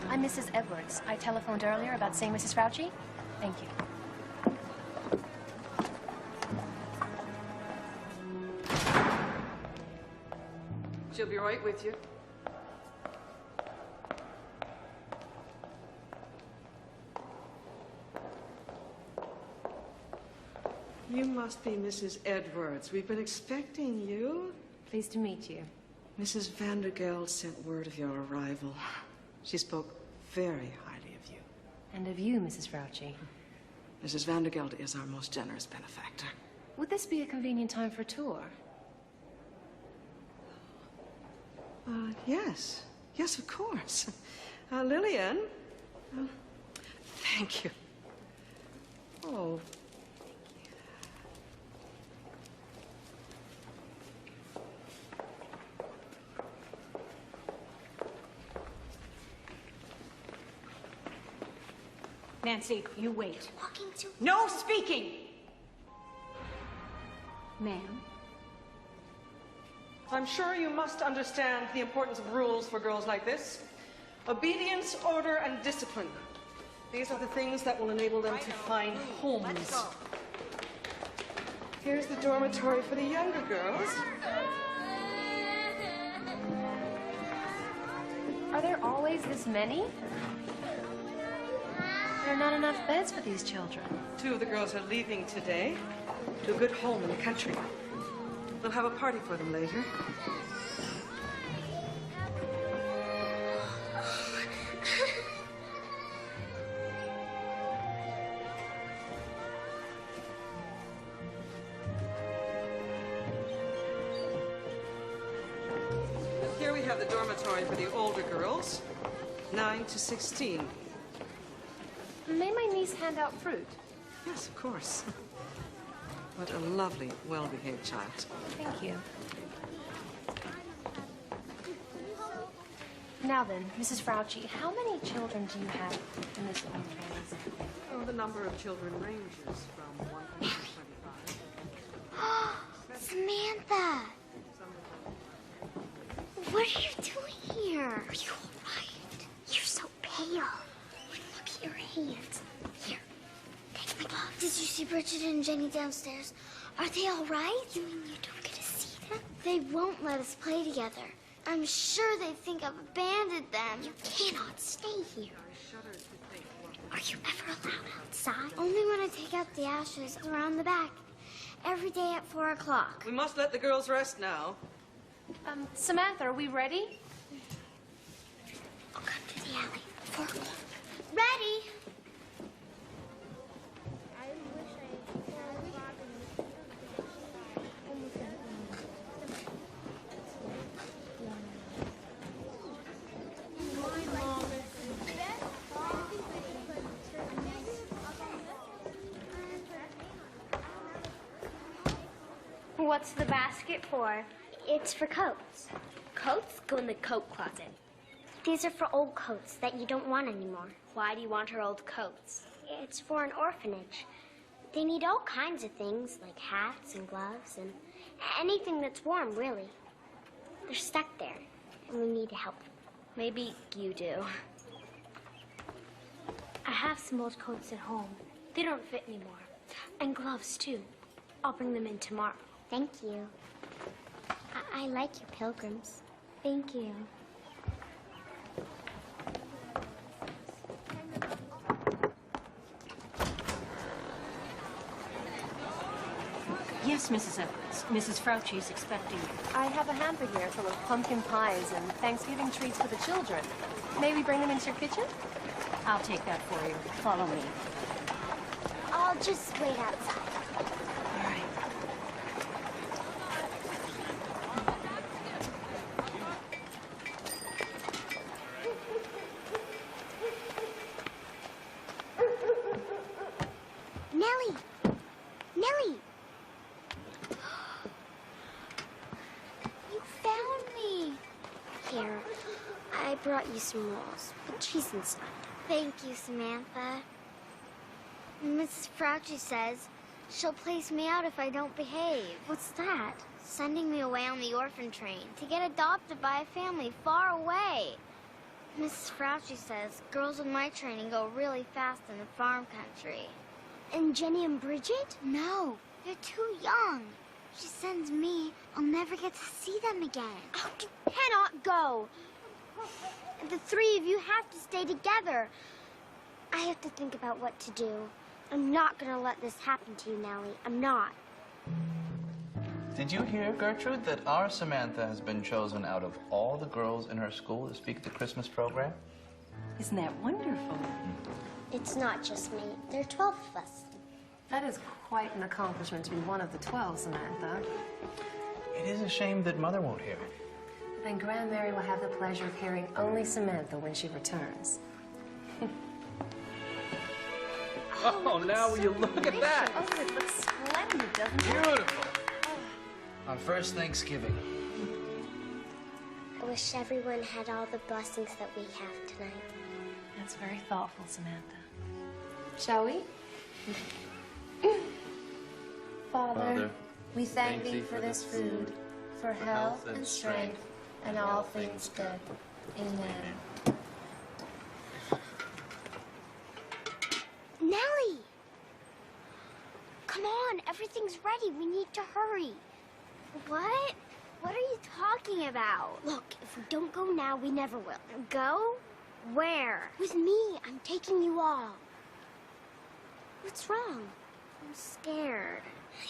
I'm Mrs. Edwards. I telephoned earlier about seeing Mrs. Fauci. Thank you. She'll be right with you. You must be Mrs. Edwards. We've been expecting you. Pleased to meet you. Mrs. Vandergeld sent word of your arrival. She spoke very highly of you. And of you, Mrs. Fauci. Mrs. Vandergeld is our most generous benefactor. Would this be a convenient time for a tour? Yes. Yes, of course. Lillian. Thank you. Oh. Nancy, you wait. Walking too No speaking! Ma'am? I'm sure you must understand the importance of rules for girls like this. Obedience, order, and discipline. These are the things that will enable them to find homes. Here's the dormitory for the younger girls. Are there always this many? There are not enough beds for these children. 2 of the girls are leaving today to a good home in the country. We'll have a party for them later. Here we have the dormitory for the older girls, 9 to 16. May my niece hand out fruit? Yes, of course. What a lovely, well-behaved child. Thank you. Now then, Mrs. Fauci, how many children do you have in this dormitory? Oh, the number of children ranges from 1 to 25. Samantha! What are you doing here? Are you all right? You're so pale. Look at your hands. Here, take my gloves. Did you see Bridget and Jenny downstairs? Are they all right? You mean you don't get to see them? They won't let us play together. I'm sure they think I've abandoned them. You cannot stay here. Are you ever allowed outside? Only when I take out the ashes around the back. Every day at 4 o'clock. We must let the girls rest now. Samantha, are we ready? I'll come to the alley. 4 o'clock. Ready? What's the basket for? It's for coats. Coats go in the coat closet. These are for old coats that you don't want anymore. Why do you want her old coats? It's for an orphanage. They need all kinds of things, like hats and gloves and anything that's warm, really. They're stuck there, and we need to help them. Maybe you do. I have some old coats at home. They don't fit anymore. And gloves, too. I'll bring them in tomorrow. Thank you. I like your pilgrims. Thank you. Yes, Mrs. Evans. Mrs. Fauci is expecting you. I have a hamper here full of pumpkin pies and Thanksgiving treats for the children. May we bring them into your kitchen? I'll take that for you. Follow me. I'll just wait outside. All right. Nellie! Nellie! You found me! Here, I brought you some rolls, but cheese inside. Thank you, Samantha. Mrs. Fauci says she'll place me out if I don't behave. What's that? Sending me away on the orphan train to get adopted by a family far away. Mrs. Fauci says girls in my training go really fast in the farm country. And Jenny and Bridget? No, they're too young. She sends me, I'll never get to see them again. Oh, you cannot go. The three of you have to stay together. I have to think about what to do. I'm not gonna let this happen to you, Nellie. I'm not. Did you hear, Gertrude, that our Samantha has been chosen out of all the girls in her school to speak at the Christmas program? Isn't that wonderful? It's not just me. There are 12 of us. That is quite an accomplishment to be one of the 12, Samantha. It is a shame that Mother won't hear it. Then Grand Mary will have the pleasure of hearing only Samantha when she returns. Oh, now will you look at that? Oh, it looks splendid, doesn't it? Beautiful. Our first Thanksgiving. I wish everyone had all the blessings that we have tonight. That's very thoughtful, Samantha. Shall we? Father, we thank thee for this food, for health and strength, and all things good. Amen. Nellie! Come on, everything's ready. We need to hurry. What? What are you talking about? Look, if we don't go now, we never will. Go? Where? With me, I'm taking you all. What's wrong? I'm scared.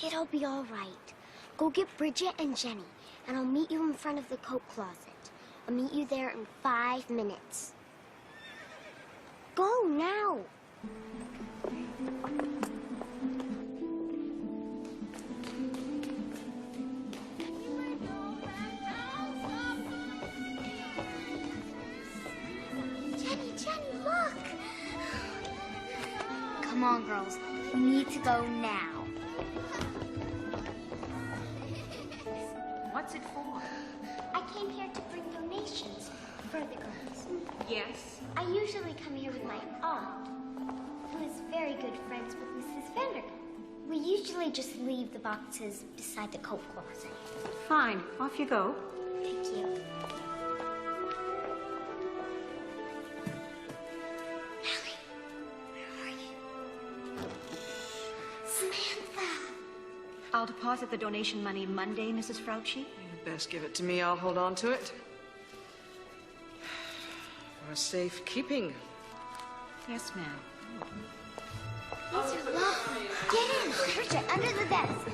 It'll be all right. Go get Bridget and Jenny, and I'll meet you in front of the coat closet. I'll meet you there in 5 minutes. Go now. Jenny, look! Come on, girls. We need to go now. What's it for? I came here to bring donations for the girls. Yes? I usually come here with my aunt, who is very good friends with Mrs. Vanderbilt. We usually just leave the boxes beside the coat closet. Fine. Off you go. Thank you. Nellie, where are you? Samantha! I'll deposit the donation money Monday, Mrs. Fauci. You'd best give it to me. I'll hold on to it. For safekeeping. Yes, ma'am. These are lovely. Get in, Bridget, under the desk.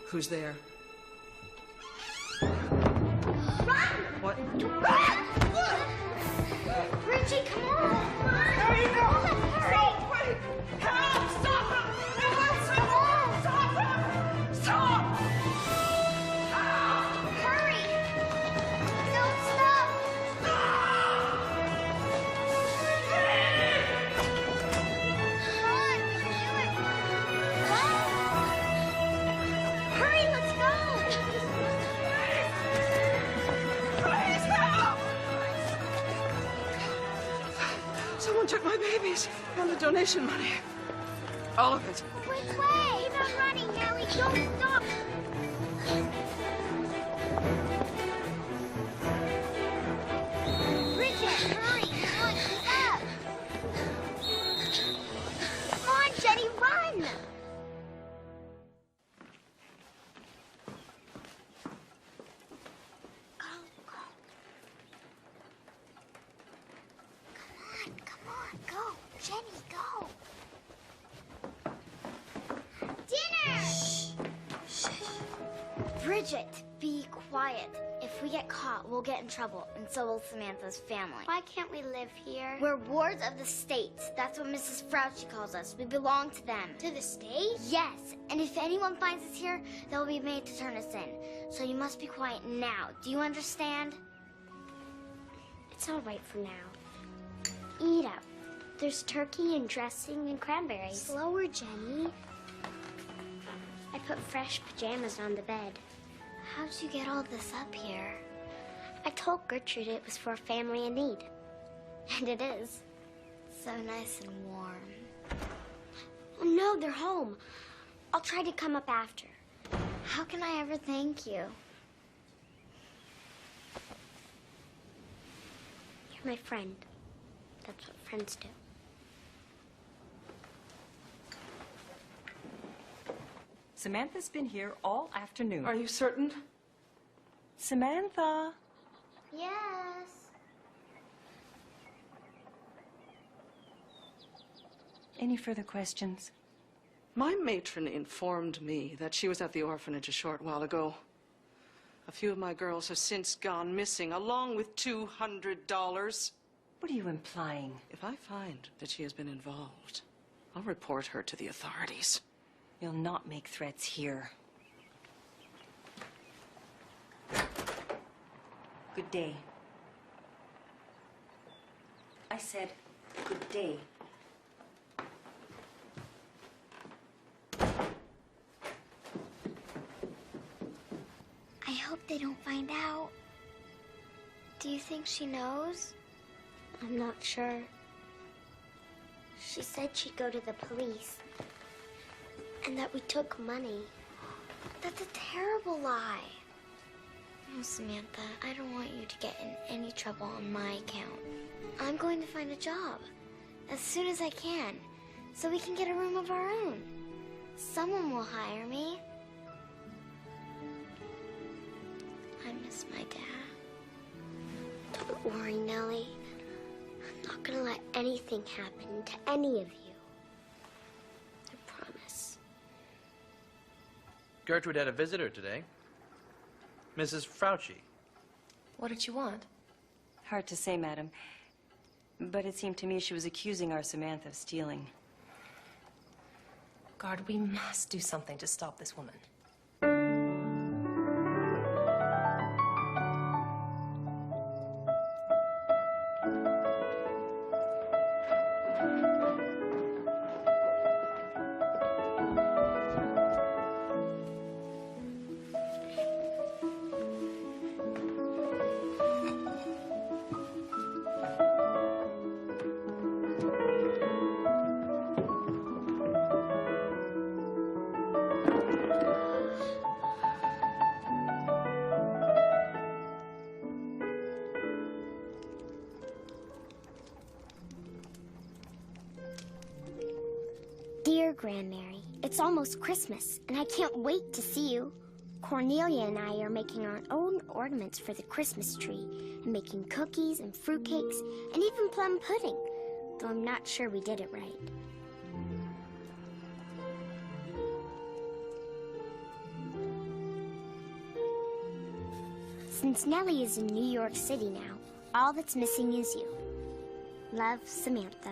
Who's there? Run! What? Run! Bridget, come on! There you go! Stop! Wait! Help! Stop him! Stop him! Stop! Hurry! Don't stop! Someone took my babies and the donation money. All of it. Which way? Keep on running, Nellie. Don't stop. Bridget, hurry. Come on, keep up. Come on, Jenny, run. Come on, go. Jenny, go. Dinner! Shh. Bridget, be quiet. If we get caught, we'll get in trouble, and so will Samantha's family. Why can't we live here? We're wards of the state. That's what Mrs. Frouchy calls us. We belong to them. To the state? Yes, and if anyone finds us here, they'll be made to turn us in. So you must be quiet now. Do you understand? It's all right for now. Eat up. There's turkey and dressing and cranberries. Slower, Jenny. I put fresh pajamas on the bed. How'd you get all this up here? I told Gertrude it was for a family in need. And it is. So nice and warm. Oh no, they're home. I'll try to come up after. How can I ever thank you? You're my friend. That's what friends do. Samantha's been here all afternoon. Are you certain? Samantha. Yes. Any further questions? My matron informed me that she was at the orphanage a short while ago. A few of my girls have since gone missing, along with $200. What are you implying? If I find that she has been involved, I'll report her to the authorities. You'll not make threats here. Good day. I said good day. I hope they don't find out. Do you think she knows? I'm not sure. She said she'd go to the police. And that we took money. That's a terrible lie. Oh, Samantha, I don't want you to get in any trouble on my account. I'm going to find a job as soon as I can, so we can get a room of our own. Someone will hire me. I miss my dad. Don't worry, Nellie. I'm not gonna let anything happen to any of you. Gertrude had a visitor today. Mrs. Frouchy. What did you want? Hard to say, madam. But it seemed to me she was accusing our Samantha of stealing. Guard, we must do something to stop this woman. Dear Grandmary, it's almost Christmas, and I can't wait to see you. Cornelia and I are making our own ornaments for the Christmas tree, and making cookies and fruitcakes, and even plum pudding, though I'm not sure we did it right. Since Nellie is in New York City now, all that's missing is you. Love, Samantha.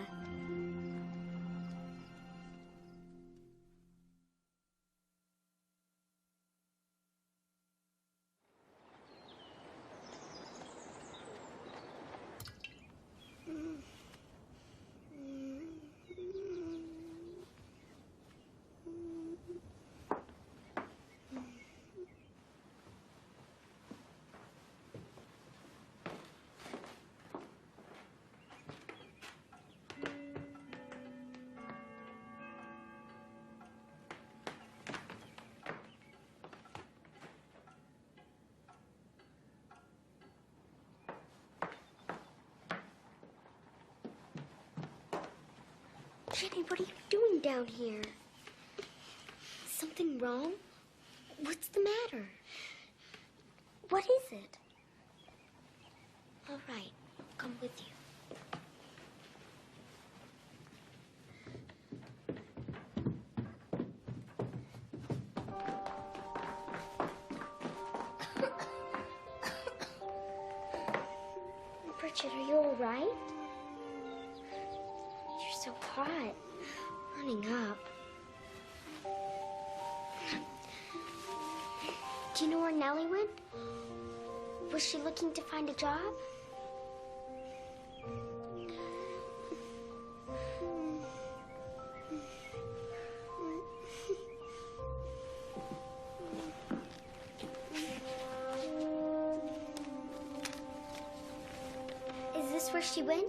Nellie, what are you doing down here? Is something wrong? What's the matter? What is it? All right, I'll come with you. Bridget, are you all right? You're so hot. Running up. Do you know where Nellie went? Was she looking to find a job? Is this where she went?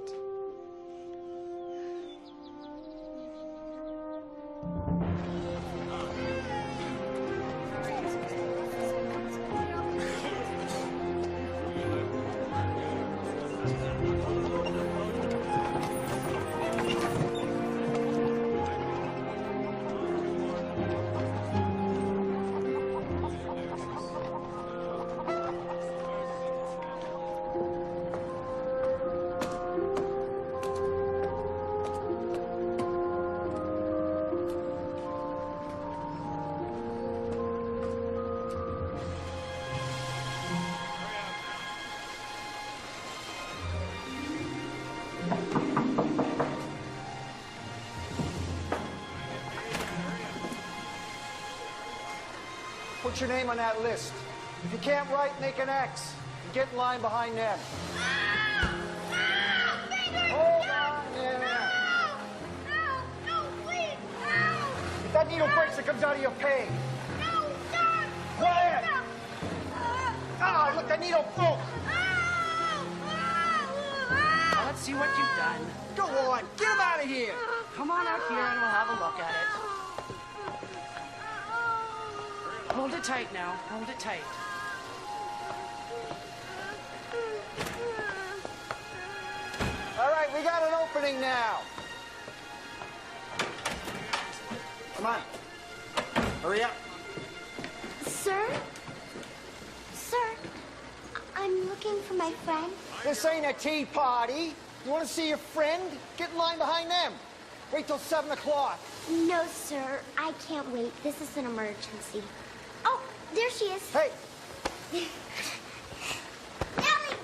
Put your name on that list. If you can't write, make an X. And get in line behind them. Hold on there. No, please, If that needle breaks, it comes out of your pay. no, stop! Quiet! Ah, look, that needle broke. Now, let's see what you've done. Go on, get him out of here. Come on out here and we'll have a look at it. Hold it tight now. Hold it tight. All right, we got an opening now. Come on. Hurry up. Sir? Sir, I'm looking for my friend. This ain't a tea party. You want to see your friend? Get in line behind them. Wait till 7 o'clock. No, sir, I can't wait. This is an emergency. Oh, there she is. Hey. Nellie!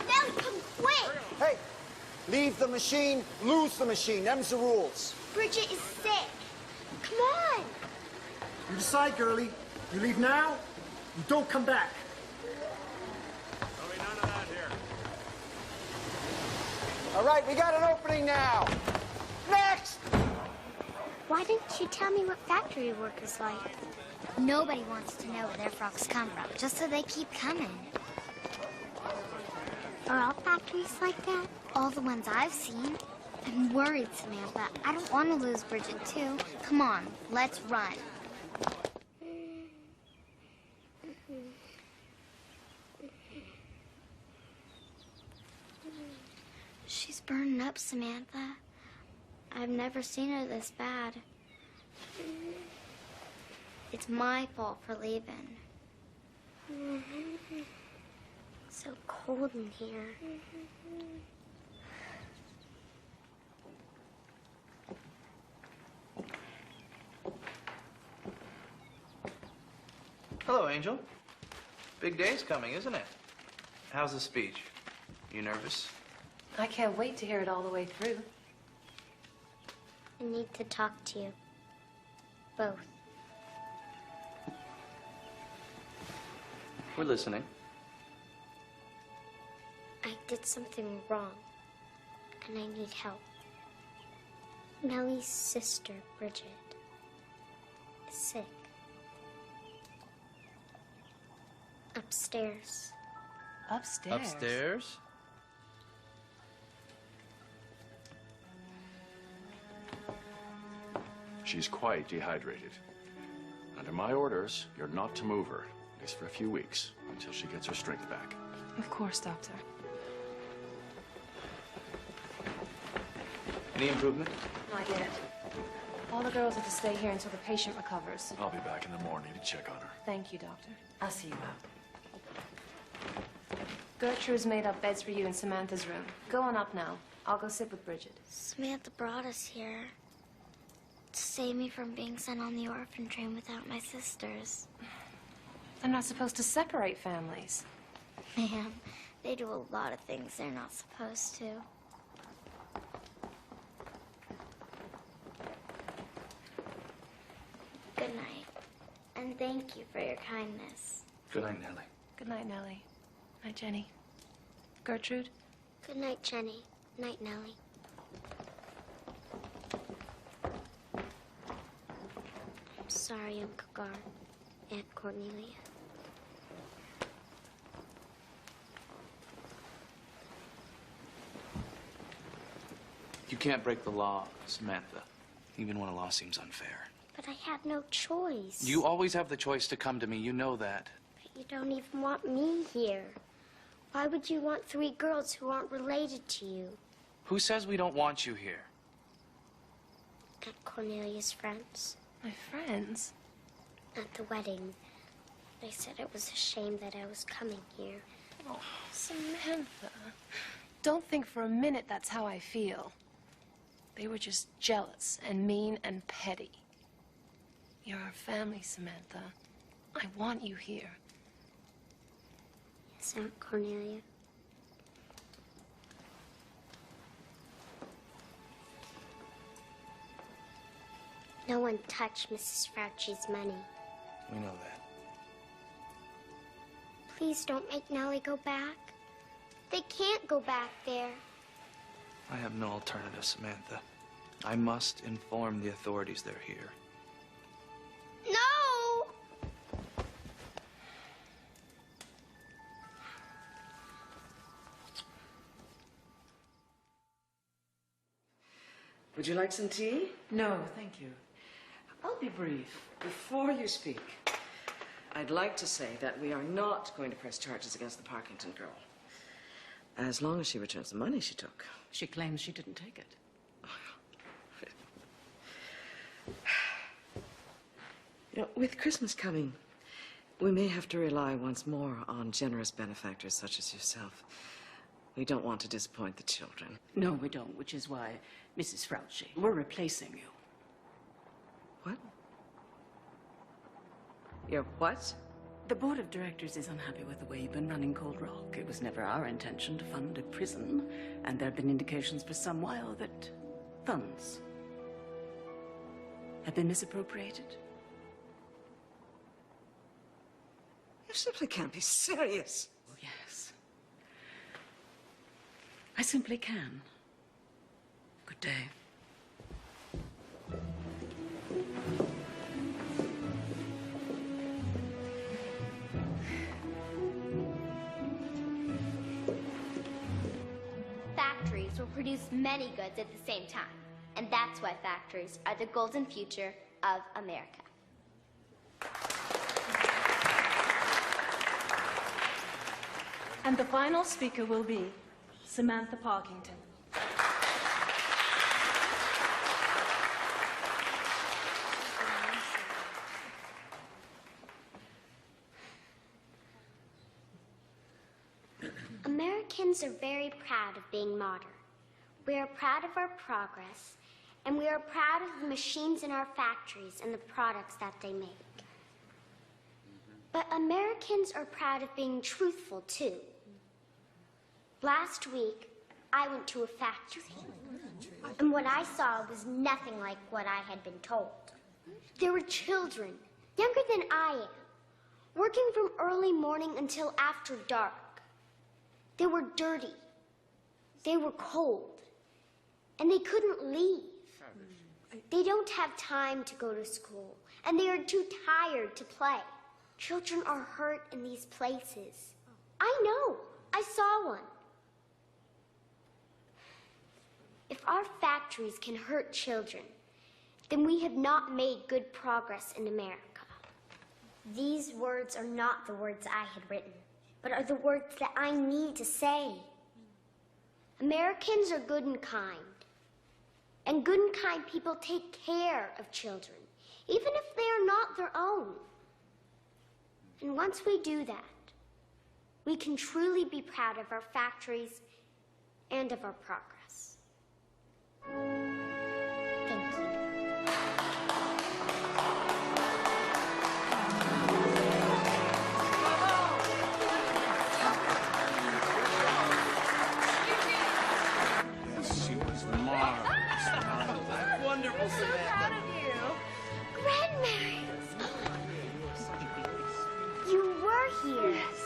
Nellie, come quick! Hey, leave the machine, lose the machine. Them's the rules. Bridget is sick. Come on! You decide, girlie. You leave now, you don't come back. There'll be none of that here. All right, we got an opening now. Next! Why didn't you tell me what factory work is like? Nobody wants to know where their frogs come from, just so they keep coming. Are all factories like that? All the ones I've seen. I'm worried, Samantha. I don't want to lose Bridget, too. Come on, let's run. She's burning up, Samantha. I've never seen her this bad. It's my fault for leaving. It's so cold in here. Hello, Angel. Big day's coming, isn't it? How's the speech? You nervous? I can't wait to hear it all the way through. I need to talk to you. Both. We're listening. I did something wrong, and I need help. Nellie's sister, Bridget, is sick. Upstairs. Upstairs? Upstairs? She's quite dehydrated. Under my orders, you're not to move her, at least for a few weeks, until she gets her strength back. Of course, Doctor. Any improvement? Not yet. All the girls are to stay here until the patient recovers. I'll be back in the morning to check on her. Thank you, Doctor. I'll see you out. Gertrude's made up beds for you in Samantha's room. Go on up now. I'll go sit with Bridget. Samantha brought us here to save me from being sent on the orphan train without my sisters. They're not supposed to separate families. Ma'am, they do a lot of things they're not supposed to. Good night. And thank you for your kindness. Good night, Nellie. Good night, Nellie. Night, Jenny. Gertrude? Good night, Jenny. Night, Nellie. I'm sorry, Uncle Gar. Aunt Cornelia. You can't break the law, Samantha, even when a law seems unfair. But I have no choice. You always have the choice to come to me. You know that. But you don't even want me here. Why would you want 3 girls who aren't related to you? Who says we don't want you here? Aunt Cornelia's friends. My friends? At the wedding, they said it was a shame that I was coming here. Oh, Samantha. Don't think for a minute that's how I feel. They were just jealous and mean and petty. You're our family, Samantha. I want you here. Yes, Aunt Cornelia. No one touched Mrs. Fauci's money. We know that. Please don't make Nellie go back. They can't go back there. I have no alternative, Samantha. I must inform the authorities they're here. No! Would you like some tea? No, thank you. I'll be brief. Before you speak, I'd like to say that we are not going to press charges against the Parkington girl. As long as she returns the money she took. She claims she didn't take it. You know, with Christmas coming, we may have to rely once more on generous benefactors such as yourself. We don't want to disappoint the children. No, we don't, which is why, Mrs. Fauci, we're replacing you. What? You're what? The board of directors is unhappy with the way you've been running Cold Rock. It was never our intention to fund a prison, and there have been indications for some while that funds have been misappropriated. You simply can't be serious. Oh, yes. I simply can. Good day. Factories will produce many goods at the same time. And that's why factories are the golden future of America. And the final speaker will be Samantha Parkington. Americans are very proud of being modern. We are proud of our progress, and we are proud of the machines in our factories and the products that they make. But Americans are proud of being truthful, too. Last week, I went to a factory, and what I saw was nothing like what I had been told. There were children, younger than I am, working from early morning until after dark. They were dirty, they were cold, and they couldn't leave. They don't have time to go to school, and they are too tired to play. Children are hurt in these places. I know, I saw one. If our factories can hurt children, then we have not made good progress in America. These words are not the words I had written, but are the words that I need to say. Americans are good and kind. And good and kind people take care of children, even if they are not their own. And once we do that, we can truly be proud of our factories and of our progress. Thank you. She was marvelous. Wonderful, So Samantha. proud of you. Grandmary. You were here. Yes.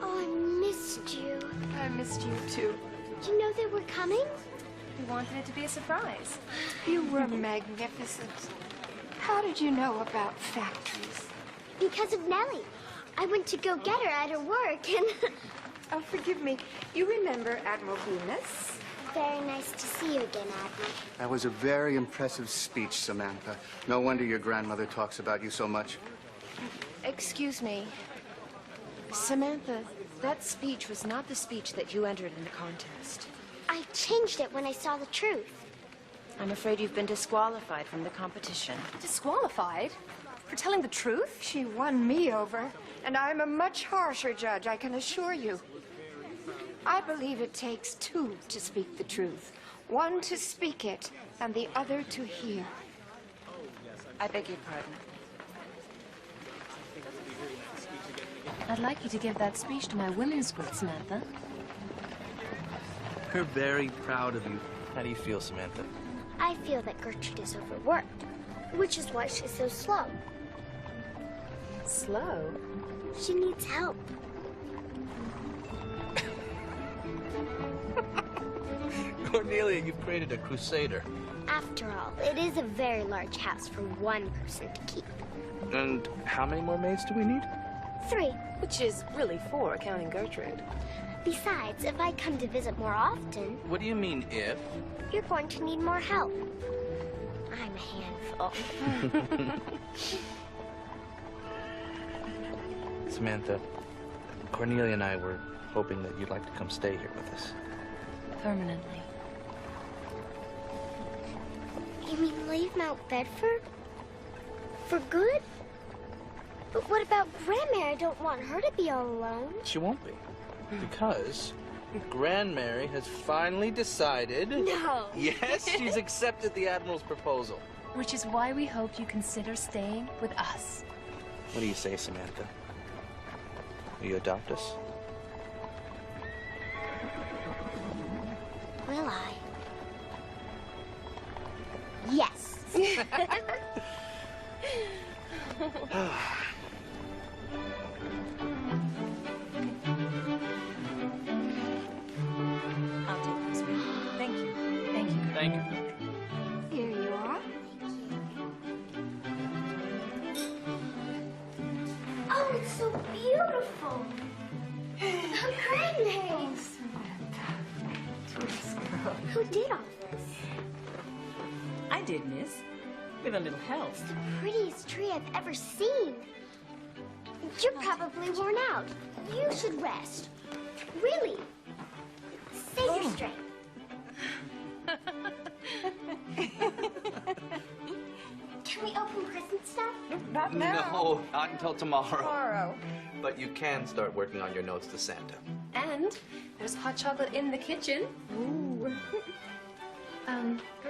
Oh, I missed you. I missed you too. Did you know they were coming? We wanted it to be a surprise. You were magnificent. How did you know about factories? Because of Nellie. I went to go get her at her work and... Oh, forgive me. You remember Admiral Venus? Very nice to see you again, Admiral. That was a very impressive speech, Samantha. No wonder your grandmother talks about you so much. Excuse me. Samantha, that speech was not the speech that you entered in the contest. I changed it when I saw the truth. I'm afraid you've been disqualified from the competition. Disqualified? For telling the truth? She won me over, and I'm a much harsher judge, I can assure you. I believe it takes two to speak the truth. One to speak it, and the other to hear. I beg your pardon. I'd like you to give that speech to my women's group, Samantha. We're very proud of you. How do you feel, Samantha? I feel that Gertrude is overworked, which is why she's so slow. Slow? She needs help. Cornelia, you've created a crusader. After all, it is a very large house for one person to keep. And how many more maids do we need? 3. Which is really 4, counting Gertrude. Besides, if I come to visit more often, What do you mean, if? you're going to need more help. I'm a handful. Samantha, Cornelia and I were hoping that you'd like to come stay here with us. Permanently. You mean leave Mount Bedford? For good? But what about Grandmary? I don't want her to be all alone. She won't be. Because Grandmary has finally decided... No. Yes, she's accepted the Admiral's proposal. Which is why we hope you consider staying with us. What do you say, Samantha? Will you adopt us? Will I? Yes. I'll take this one. Thank you. Thank you. Thank you. Here you are. Oh, it's so beautiful. Grandmary. Who did all this? I did, miss. With a little help. It's the prettiest tree I've ever seen. You're probably worn out. You should rest. Really. Save your strength. Can we open present stuff? Not now. No, not until tomorrow. Tomorrow. But you can start working on your notes to Santa. And there's hot chocolate in the kitchen. Ooh.